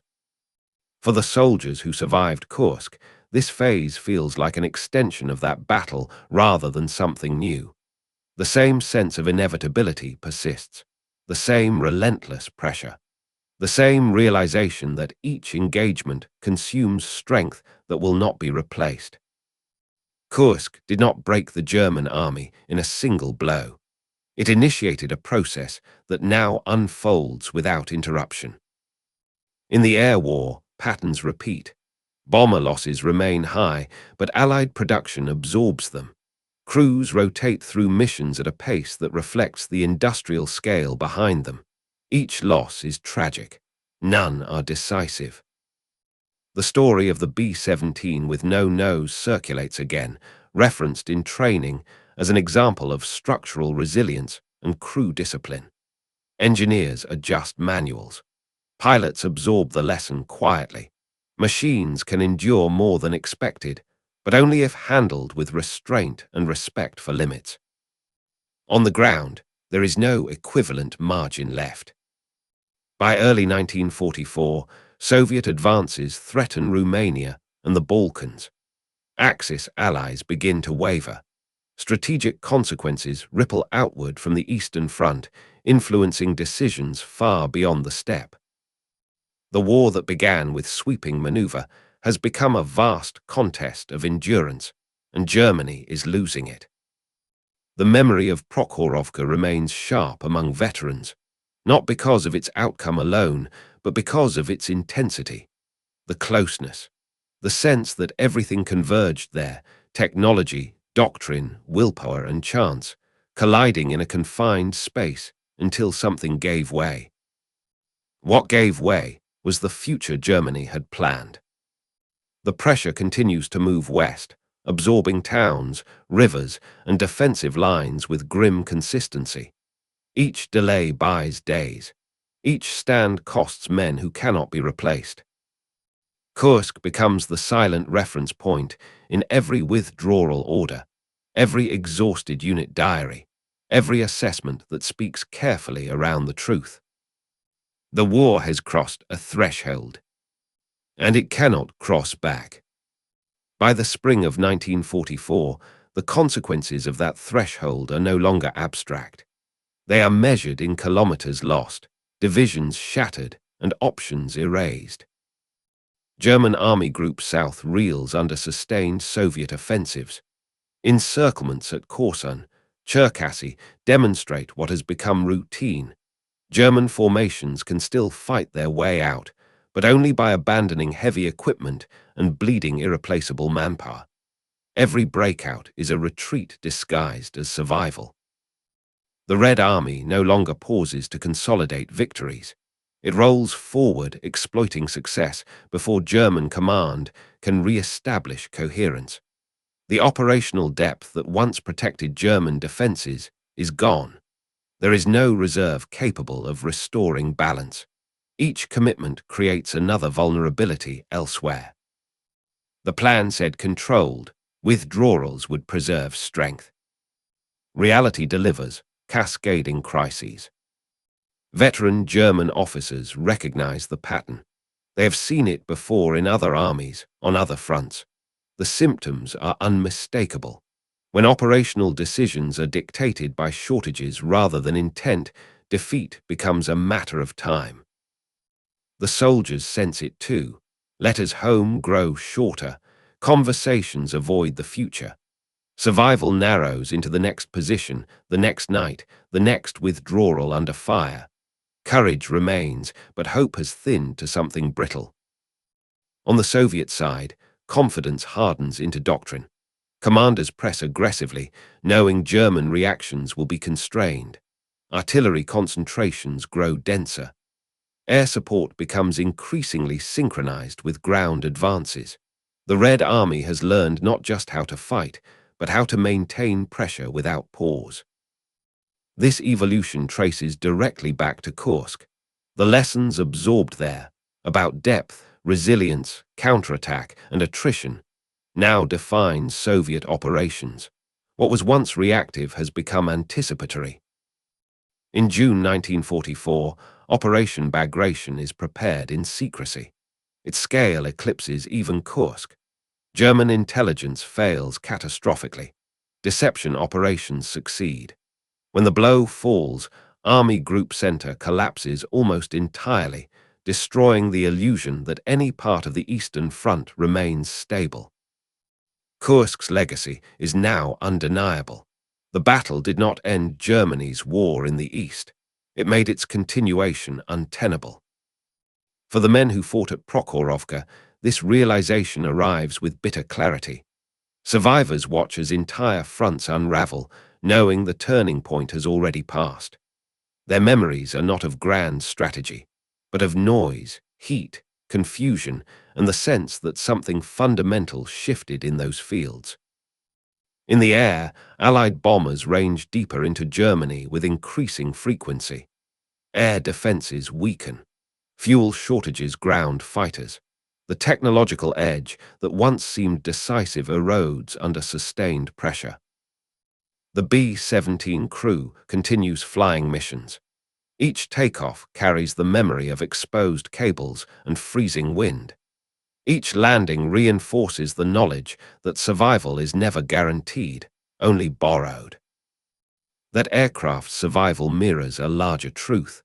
For the soldiers who survived Kursk, this phase feels like an extension of that battle rather than something new. The same sense of inevitability persists, the same relentless pressure, the same realization that each engagement consumes strength that will not be replaced. Kursk did not break the German army in a single blow. It initiated a process that now unfolds without interruption. In the air war, patterns repeat. Bomber losses remain high, but Allied production absorbs them. Crews rotate through missions at a pace that reflects the industrial scale behind them. Each loss is tragic. None are decisive. The story of the B-17 with no nose circulates again, referenced in training as an example of structural resilience and crew discipline. Engineers adjust manuals. Pilots absorb the lesson quietly. Machines can endure more than expected, but only if handled with restraint and respect for limits. On the ground, there is no equivalent margin left. By early 1944, Soviet advances threaten Romania and the Balkans. Axis allies begin to waver. Strategic consequences ripple outward from the Eastern Front, influencing decisions far beyond the steppe. The war that began with sweeping maneuver has become a vast contest of endurance, and Germany is losing it. The memory of Prokhorovka remains sharp among veterans, not because of its outcome alone, but because of its intensity, the closeness, the sense that everything converged there, technology, doctrine, willpower, and chance, colliding in a confined space until something gave way. What gave way was the future Germany had planned. The pressure continues to move west, absorbing towns, rivers, and defensive lines with grim consistency. Each delay buys days. Each stand costs men who cannot be replaced. Kursk becomes the silent reference point in every withdrawal order, every exhausted unit diary, every assessment that speaks carefully around the truth. The war has crossed a threshold, and it cannot cross back. By the spring of 1944, the consequences of that threshold are no longer abstract. They are measured in kilometers lost, divisions shattered, and options erased. German Army Group South reels under sustained Soviet offensives. Encirclements at Korsun, Cherkasy demonstrate what has become routine. German formations can still fight their way out, but only by abandoning heavy equipment and bleeding irreplaceable manpower. Every breakout is a retreat disguised as survival. The Red Army no longer pauses to consolidate victories. It rolls forward, exploiting success before German command can re-establish coherence. The operational depth that once protected German defenses is gone. There is no reserve capable of restoring balance. Each commitment creates another vulnerability elsewhere. The plan said controlled, withdrawals would preserve strength. Reality delivers, cascading crises. Veteran German officers recognize the pattern. They have seen it before in other armies, on other fronts. The symptoms are unmistakable. When operational decisions are dictated by shortages rather than intent, defeat becomes a matter of time. The soldiers sense it too. Letters home grow shorter. Conversations avoid the future. Survival narrows into the next position, the next night, the next withdrawal under fire. Courage remains, but hope has thinned to something brittle. On the Soviet side, confidence hardens into doctrine. Commanders press aggressively, knowing German reactions will be constrained. Artillery concentrations grow denser. Air support becomes increasingly synchronized with ground advances. The Red Army has learned not just how to fight, but how to maintain pressure without pause. This evolution traces directly back to Kursk. The lessons absorbed there, about depth, resilience, counterattack, and attrition, now define Soviet operations. What was once reactive has become anticipatory. In June 1944, Operation Bagration is prepared in secrecy. Its scale eclipses even Kursk. German intelligence fails catastrophically. Deception operations succeed. When the blow falls, Army Group Center collapses almost entirely, destroying the illusion that any part of the Eastern Front remains stable. Kursk's legacy is now undeniable. The battle did not end Germany's war in the East. It made its continuation untenable. For the men who fought at Prokhorovka, this realization arrives with bitter clarity. Survivors watch as entire fronts unravel, knowing the turning point has already passed. Their memories are not of grand strategy, but of noise, heat, confusion, and the sense that something fundamental shifted in those fields. In the air, Allied bombers ranged deeper into Germany with increasing frequency. Air defenses weaken. Fuel shortages ground fighters. The technological edge that once seemed decisive erodes under sustained pressure. The B-17 crew continues flying missions. Each takeoff carries the memory of exposed cables and freezing wind. Each landing reinforces the knowledge that survival is never guaranteed, only borrowed. That aircraft survival mirrors a larger truth.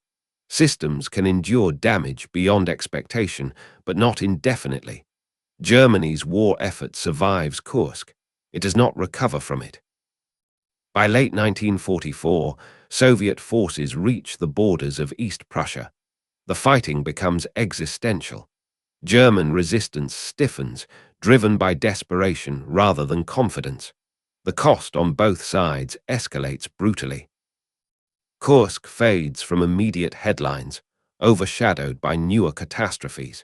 Systems can endure damage beyond expectation, but not indefinitely. Germany's war effort survives Kursk. It does not recover from it. By late 1944, Soviet forces reach the borders of East Prussia. The fighting becomes existential. German resistance stiffens, driven by desperation rather than confidence. The cost on both sides escalates brutally. Kursk fades from immediate headlines, overshadowed by newer catastrophes.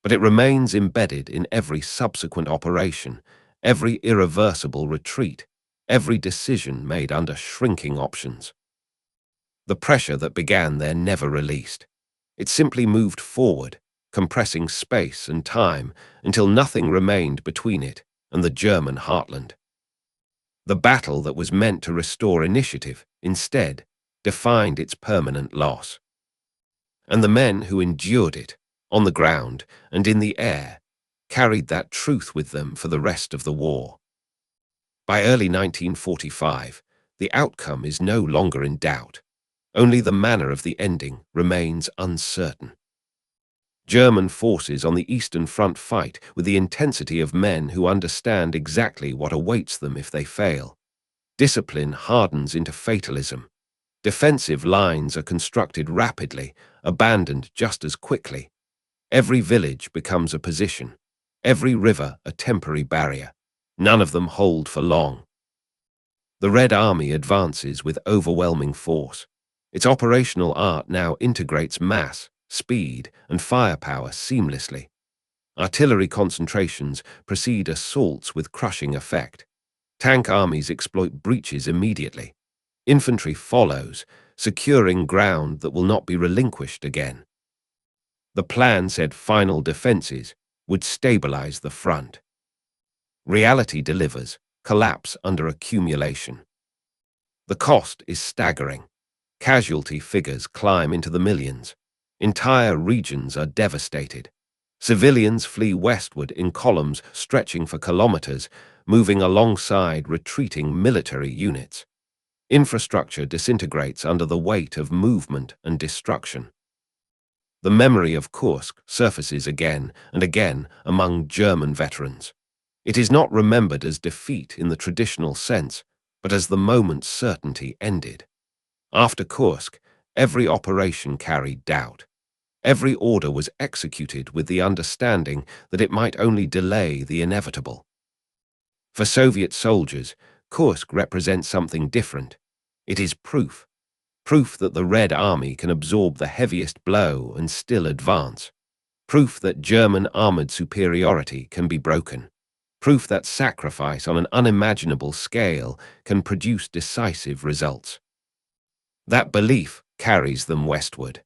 But it remains embedded in every subsequent operation, every irreversible retreat, every decision made under shrinking options. The pressure that began there never released. It simply moved forward, compressing space and time until nothing remained between it and the German heartland. The battle that was meant to restore initiative, instead, defined its permanent loss. And the men who endured it, on the ground and in the air, carried that truth with them for the rest of the war. By early 1945, the outcome is no longer in doubt. Only the manner of the ending remains uncertain. German forces on the Eastern Front fight with the intensity of men who understand exactly what awaits them if they fail. Discipline hardens into fatalism. Defensive lines are constructed rapidly, abandoned just as quickly. Every village becomes a position, every river a temporary barrier. None of them hold for long. The Red Army advances with overwhelming force. Its operational art now integrates mass, speed, and firepower seamlessly. Artillery concentrations precede assaults with crushing effect. Tank armies exploit breaches immediately. Infantry follows, securing ground that will not be relinquished again. The plan said final defenses would stabilize the front. Reality delivers, collapse under accumulation. The cost is staggering. Casualty figures climb into the millions. Entire regions are devastated. Civilians flee westward in columns stretching for kilometers, moving alongside retreating military units. Infrastructure disintegrates under the weight of movement and destruction. The memory of Kursk surfaces again and again among German veterans. It is not remembered as defeat in the traditional sense, but as the moment's certainty ended. After Kursk, every operation carried doubt. Every order was executed with the understanding that it might only delay the inevitable. For Soviet soldiers, Kursk represents something different. It is proof that the Red Army can absorb the heaviest blow and still advance. Proof that German armored superiority can be broken. Proof that sacrifice on an unimaginable scale can produce decisive results. That belief carries them westward.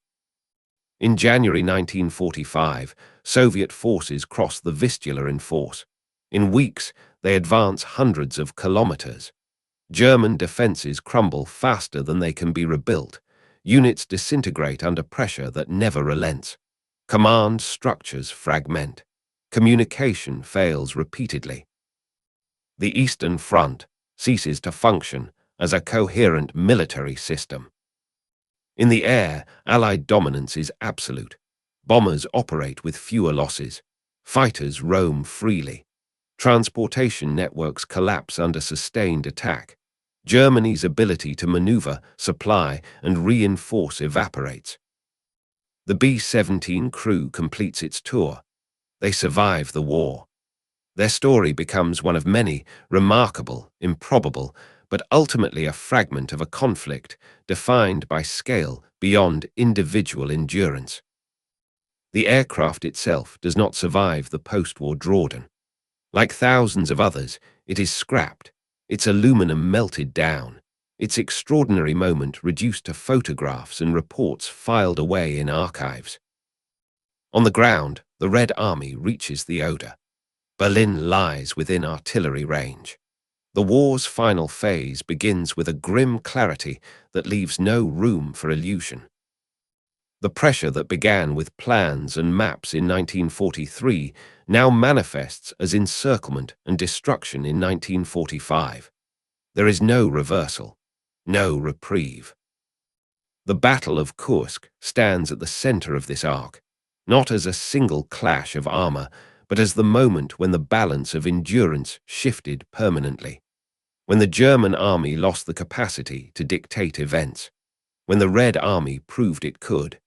In January 1945, Soviet forces cross the Vistula in force. In weeks, they advance hundreds of kilometers. German defenses crumble faster than they can be rebuilt. Units disintegrate under pressure that never relents. Command structures fragment. Communication fails repeatedly. The Eastern Front ceases to function as a coherent military system. In the air, Allied dominance is absolute. Bombers operate with fewer losses. Fighters roam freely. Transportation networks collapse under sustained attack. Germany's ability to maneuver, supply, and reinforce evaporates. The B-17 crew completes its tour. They survive the war. Their story becomes one of many, remarkable, improbable, but ultimately a fragment of a conflict defined by scale beyond individual endurance. The aircraft itself does not survive the post-war drawdown. Like thousands of others, it is scrapped, its aluminum melted down, its extraordinary moment reduced to photographs and reports filed away in archives. On the ground, the Red Army reaches the Oder. Berlin lies within artillery range. The war's final phase begins with a grim clarity that leaves no room for illusion. The pressure that began with plans and maps in 1943 now manifests as encirclement and destruction in 1945. There is no reversal, no reprieve. The Battle of Kursk stands at the center of this arc, not as a single clash of armor, but as the moment when the balance of endurance shifted permanently. When the German army lost the capacity to dictate events. When the Red Army proved it could.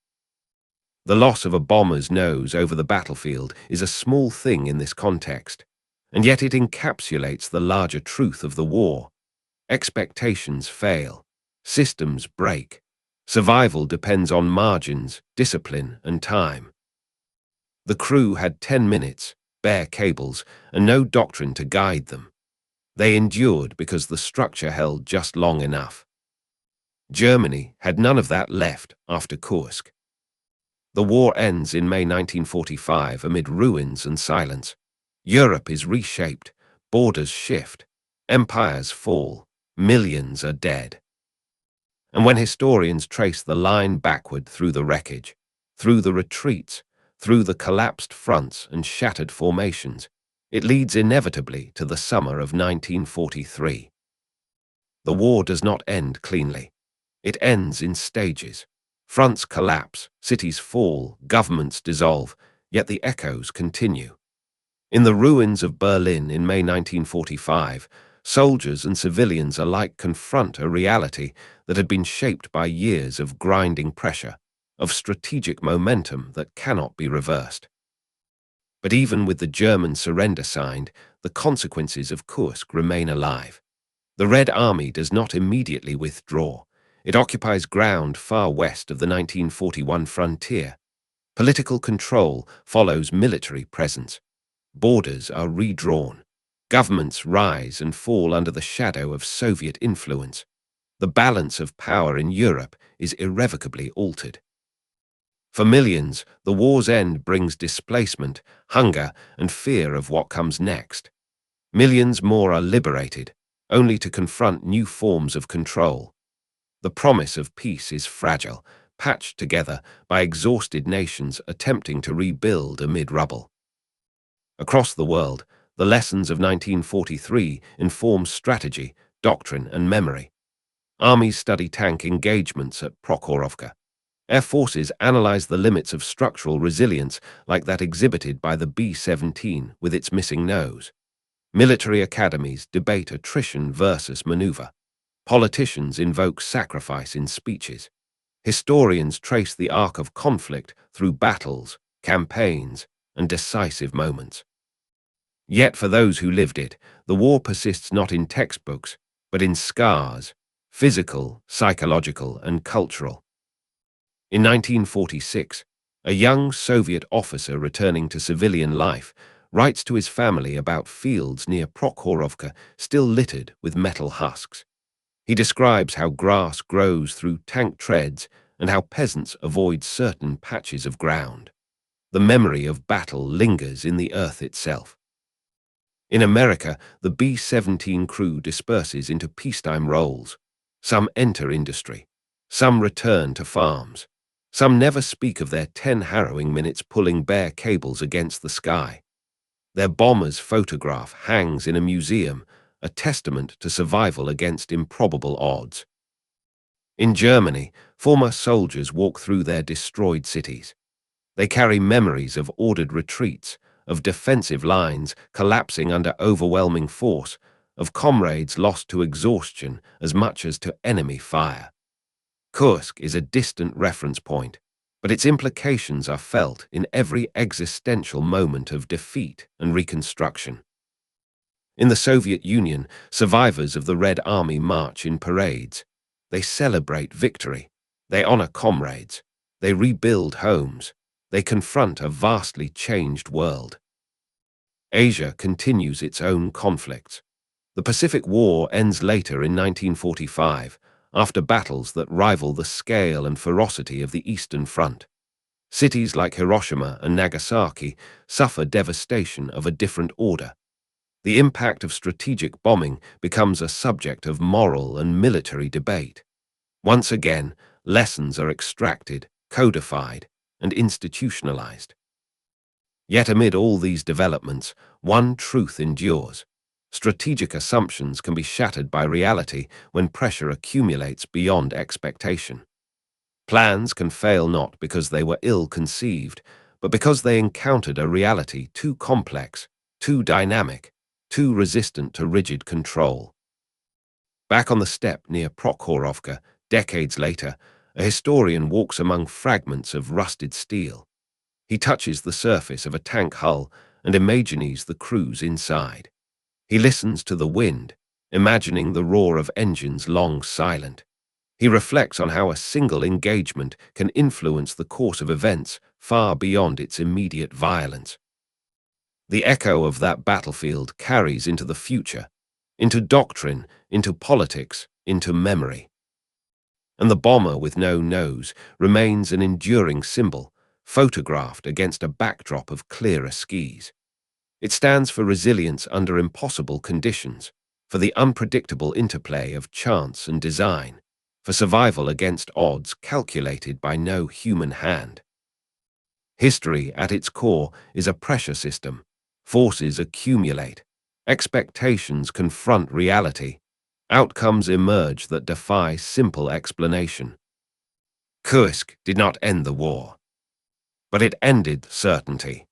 The loss of a bomber's nose over the battlefield is a small thing in this context, and yet it encapsulates the larger truth of the war. Expectations fail. Systems break. Survival depends on margins, discipline, and time. The crew had 10 minutes, bare cables, and no doctrine to guide them. They endured because the structure held just long enough. Germany had none of that left after Kursk. The war ends in May 1945 amid ruins and silence. Europe is reshaped, borders shift, empires fall, millions are dead. And when historians trace the line backward through the wreckage, through the retreats, through the collapsed fronts and shattered formations, it leads inevitably to the summer of 1943. The war does not end cleanly. It ends in stages. Fronts collapse, cities fall, governments dissolve, yet the echoes continue. In the ruins of Berlin in May 1945, soldiers and civilians alike confront a reality that had been shaped by years of grinding pressure, of strategic momentum that cannot be reversed. But even with the German surrender signed, the consequences of Kursk remain alive. The Red Army does not immediately withdraw. It occupies ground far west of the 1941 frontier. Political control follows military presence. Borders are redrawn. Governments rise and fall under the shadow of Soviet influence. The balance of power in Europe is irrevocably altered. For millions, the war's end brings displacement, hunger, and fear of what comes next. Millions more are liberated, only to confront new forms of control. The promise of peace is fragile, patched together by exhausted nations attempting to rebuild amid rubble. Across the world, the lessons of 1943 inform strategy, doctrine, and memory. Armies study tank engagements at Prokhorovka. Air forces analyze the limits of structural resilience like that exhibited by the B-17 with its missing nose. Military academies debate attrition versus maneuver. Politicians invoke sacrifice in speeches. Historians trace the arc of conflict through battles, campaigns, and decisive moments. Yet for those who lived it, the war persists not in textbooks, but in scars, physical, psychological, and cultural. In 1946, a young Soviet officer returning to civilian life writes to his family about fields near Prokhorovka still littered with metal husks. He describes how grass grows through tank treads and how peasants avoid certain patches of ground. The memory of battle lingers in the earth itself. In America, the B-17 crew disperses into peacetime roles. Some enter industry. Some return to farms. Some never speak of their 10 harrowing minutes pulling bare cables against the sky. Their bomber's photograph hangs in a museum, a testament to survival against improbable odds. In Germany, former soldiers walk through their destroyed cities. They carry memories of ordered retreats, of defensive lines collapsing under overwhelming force, of comrades lost to exhaustion as much as to enemy fire. Kursk is a distant reference point, but its implications are felt in every existential moment of defeat and reconstruction. In the Soviet Union, survivors of the Red Army march in parades. They celebrate victory. They honor comrades. They rebuild homes. They confront a vastly changed world. Asia continues its own conflicts. The Pacific War ends later in 1945, after battles that rival the scale and ferocity of the Eastern Front. Cities like Hiroshima and Nagasaki suffer devastation of a different order. The impact of strategic bombing becomes a subject of moral and military debate. Once again, lessons are extracted, codified, and institutionalized. Yet amid all these developments, one truth endures. Strategic assumptions can be shattered by reality when pressure accumulates beyond expectation. Plans can fail not because they were ill-conceived, but because they encountered a reality too complex, too dynamic, too resistant to rigid control. Back on the steppe near Prokhorovka, decades later, a historian walks among fragments of rusted steel. He touches the surface of a tank hull and imagines the crews inside. He listens to the wind, imagining the roar of engines long silent. He reflects on how a single engagement can influence the course of events far beyond its immediate violence. The echo of that battlefield carries into the future, into doctrine, into politics, into memory. And the bomber with no nose remains an enduring symbol, photographed against a backdrop of clearer skies. It stands for resilience under impossible conditions, for the unpredictable interplay of chance and design, for survival against odds calculated by no human hand. History, at its core, is a pressure system. Forces accumulate. Expectations confront reality. Outcomes emerge that defy simple explanation. Kursk did not end the war, but it ended certainty.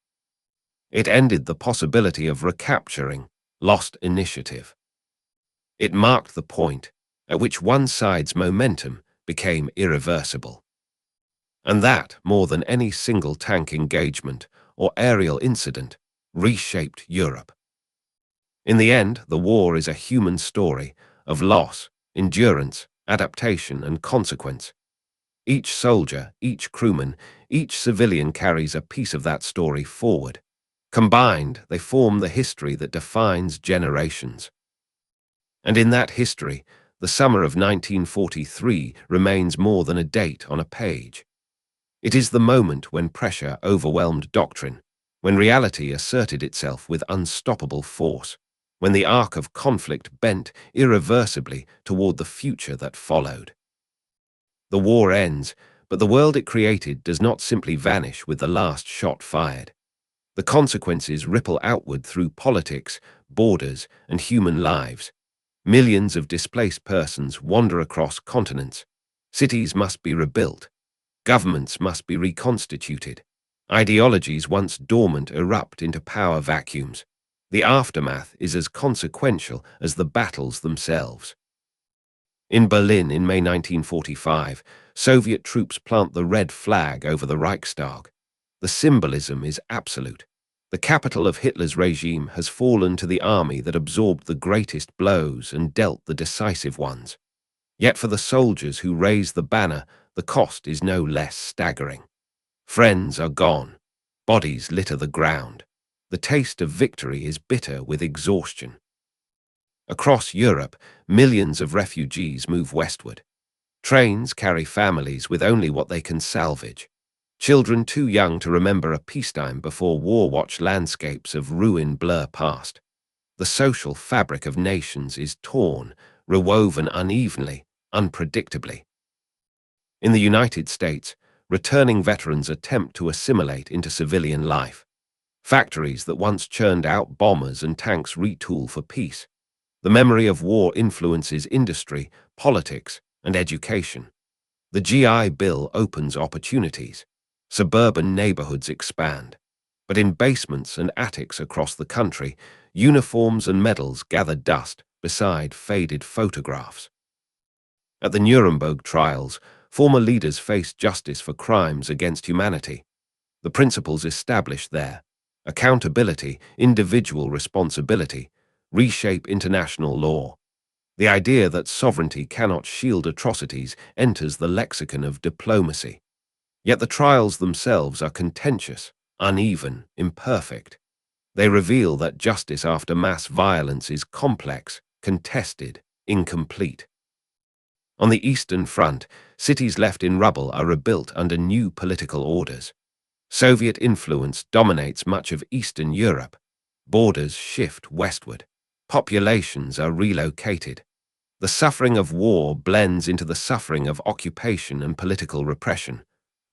It ended the possibility of recapturing lost initiative. It marked the point at which one side's momentum became irreversible. And that, more than any single tank engagement or aerial incident, reshaped Europe. In the end, the war is a human story of loss, endurance, adaptation, and consequence. Each soldier, each crewman, each civilian carries a piece of that story forward. Combined, they form the history that defines generations. And in that history, the summer of 1943 remains more than a date on a page. It is the moment when pressure overwhelmed doctrine, when reality asserted itself with unstoppable force, when the arc of conflict bent irreversibly toward the future that followed. The war ends, but the world it created does not simply vanish with the last shot fired. The consequences ripple outward through politics, borders, and human lives. Millions of displaced persons wander across continents. Cities must be rebuilt. Governments must be reconstituted. Ideologies once dormant erupt into power vacuums. The aftermath is as consequential as the battles themselves. In Berlin in May 1945, Soviet troops plant the red flag over the Reichstag. The symbolism is absolute. The capital of Hitler's regime has fallen to the army that absorbed the greatest blows and dealt the decisive ones. Yet for the soldiers who raise the banner, the cost is no less staggering. Friends are gone. Bodies litter the ground. The taste of victory is bitter with exhaustion. Across Europe, millions of refugees move westward. Trains carry families with only what they can salvage. Children too young to remember a peacetime before war-watch landscapes of ruin blur past. The social fabric of nations is torn, rewoven unevenly, unpredictably. In the United States, returning veterans attempt to assimilate into civilian life. Factories that once churned out bombers and tanks retool for peace. The memory of war influences industry, politics, and education. The GI Bill opens opportunities. Suburban neighborhoods expand. But in basements and attics across the country, uniforms and medals gathered dust beside faded photographs. At the Nuremberg trials, former leaders faced justice for crimes against humanity. The principles established there, accountability, individual responsibility, reshape international law. The idea that sovereignty cannot shield atrocities enters the lexicon of diplomacy. Yet the trials themselves are contentious, uneven, imperfect. They reveal that justice after mass violence is complex, contested, incomplete. On the Eastern Front, cities left in rubble are rebuilt under new political orders. Soviet influence dominates much of Eastern Europe. Borders shift westward. Populations are relocated. The suffering of war blends into the suffering of occupation and political repression.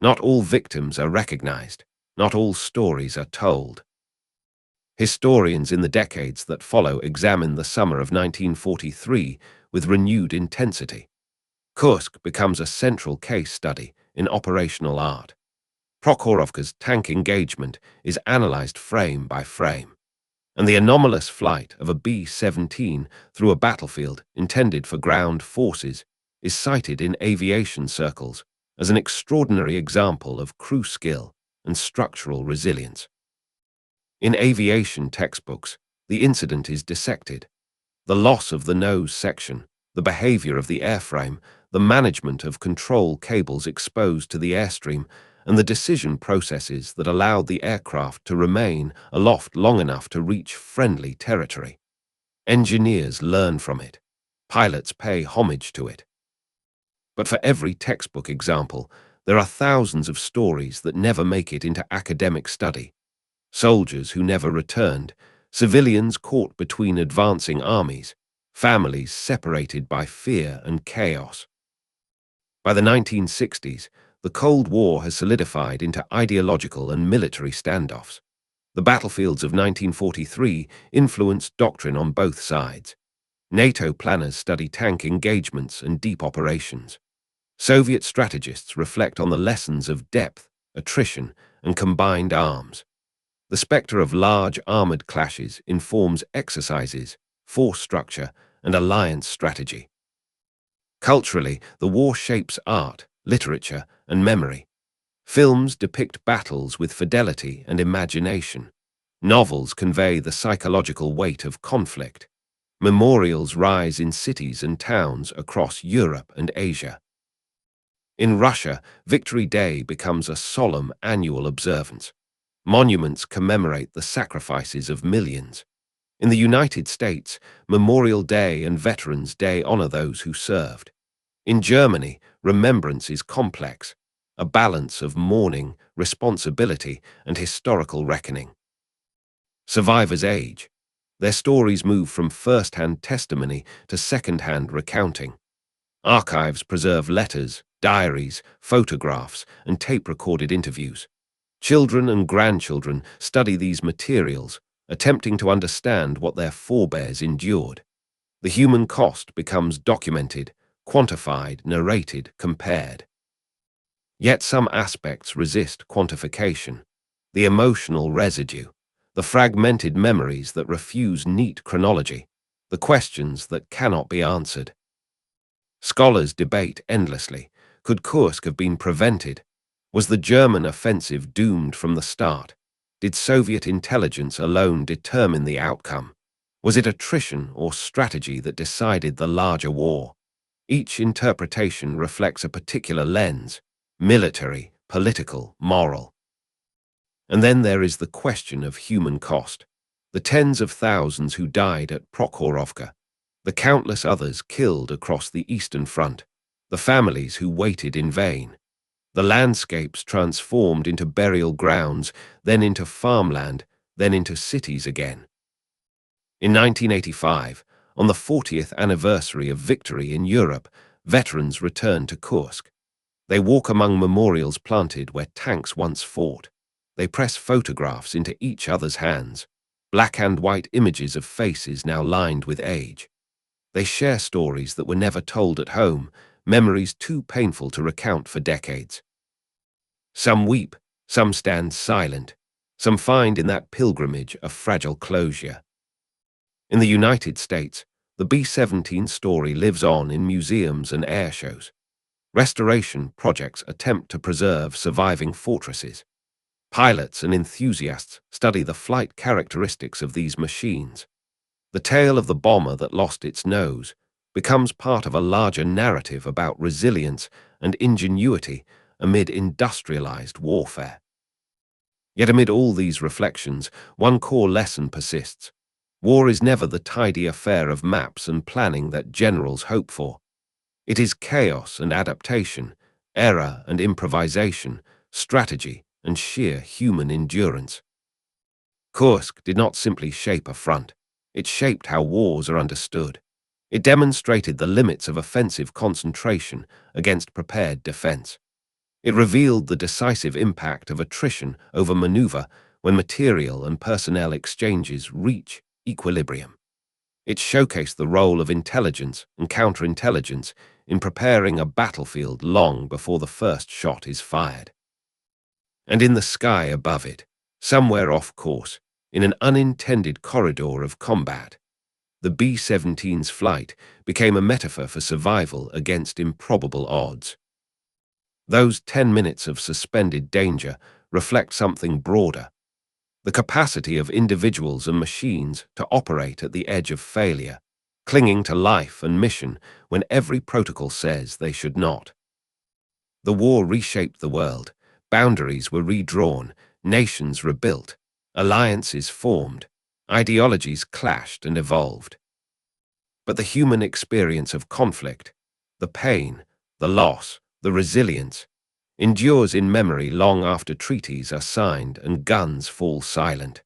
Not all victims are recognized. Not all stories are told. Historians in the decades that follow examine the summer of 1943 with renewed intensity. Kursk becomes a central case study in operational art. Prokhorovka's tank engagement is analyzed frame by frame, and the anomalous flight of a B-17 through a battlefield intended for ground forces is cited in aviation circles as an extraordinary example of crew skill and structural resilience. In aviation textbooks, the incident is dissected. The loss of the nose section, the behavior of the airframe, the management of control cables exposed to the airstream, and the decision processes that allowed the aircraft to remain aloft long enough to reach friendly territory. Engineers learn from it. Pilots pay homage to it. But for every textbook example, there are thousands of stories that never make it into academic study. Soldiers who never returned, civilians caught between advancing armies, families separated by fear and chaos. By the 1960s, the Cold War has solidified into ideological and military standoffs. The battlefields of 1943 influenced doctrine on both sides. NATO planners study tank engagements and deep operations. Soviet strategists reflect on the lessons of depth, attrition, and combined arms. The specter of large armored clashes informs exercises, force structure, and alliance strategy. Culturally, the war shapes art, literature, and memory. Films depict battles with fidelity and imagination. Novels convey the psychological weight of conflict. Memorials rise in cities and towns across Europe and Asia. In Russia, Victory Day becomes a solemn annual observance. Monuments commemorate the sacrifices of millions. In the United States, Memorial Day and Veterans Day honor those who served. In Germany, remembrance is complex, a balance of mourning, responsibility, and historical reckoning. Survivors age. Their stories move from first-hand testimony to second-hand recounting. Archives preserve letters, diaries, photographs, and tape-recorded interviews. Children and grandchildren study these materials, attempting to understand what their forebears endured. The human cost becomes documented, quantified, narrated, compared. Yet some aspects resist quantification. The emotional residue, the fragmented memories that refuse neat chronology, the questions that cannot be answered. Scholars debate endlessly. Could Kursk have been prevented? Was the German offensive doomed from the start? Did Soviet intelligence alone determine the outcome? Was it attrition or strategy that decided the larger war? Each interpretation reflects a particular lens: military, political, moral. And then there is the question of human cost. The tens of thousands who died at Prokhorovka, the countless others killed across the Eastern Front, the families who waited in vain. The landscapes transformed into burial grounds, then into farmland, then into cities again. In 1985, on the 40th anniversary of victory in Europe, veterans return to Kursk. They walk among memorials planted where tanks once fought. They press photographs into each other's hands, black and white images of faces now lined with age. They share stories that were never told at home, memories too painful to recount for decades. Some weep, some stand silent, Some find in that pilgrimage a fragile closure. In the United States, the B-17 story lives on in museums and air shows. Restoration projects attempt to preserve surviving fortresses. Pilots and enthusiasts study the flight characteristics of these machines. The tale of the bomber that lost its nose becomes part of a larger narrative about resilience and ingenuity amid industrialized warfare. Yet amid all these reflections, one core lesson persists. War is never the tidy affair of maps and planning that generals hope for. It is chaos and adaptation, error and improvisation, strategy and sheer human endurance. Kursk did not simply shape a front. It shaped how wars are understood. It demonstrated the limits of offensive concentration against prepared defense. It revealed the decisive impact of attrition over maneuver when material and personnel exchanges reach equilibrium. It showcased the role of intelligence and counterintelligence in preparing a battlefield long before the first shot is fired. And in the sky above it, somewhere off course, in an unintended corridor of combat, the B-17's flight became a metaphor for survival against improbable odds. Those 10 minutes of suspended danger reflect something broader: the capacity of individuals and machines to operate at the edge of failure, clinging to life and mission when every protocol says they should not. The war reshaped the world. Boundaries were redrawn, nations rebuilt, alliances formed, ideologies clashed and evolved. But the human experience of conflict, the pain, the loss, the resilience, endures in memory long after treaties are signed and guns fall silent.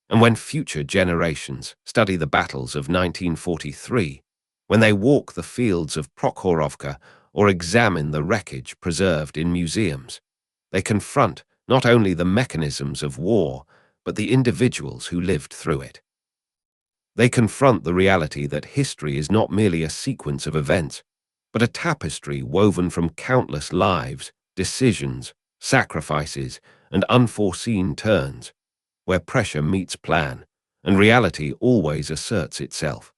And when future generations study the battles of 1943, when they walk the fields of Prokhorovka or examine the wreckage preserved in museums, they confront not only the mechanisms of war, but the individuals who lived through it. They confront the reality that history is not merely a sequence of events, but a tapestry woven from countless lives, decisions, sacrifices, and unforeseen turns, where pressure meets plan, and reality always asserts itself.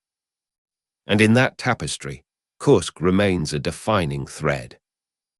And in that tapestry, Kursk remains a defining thread.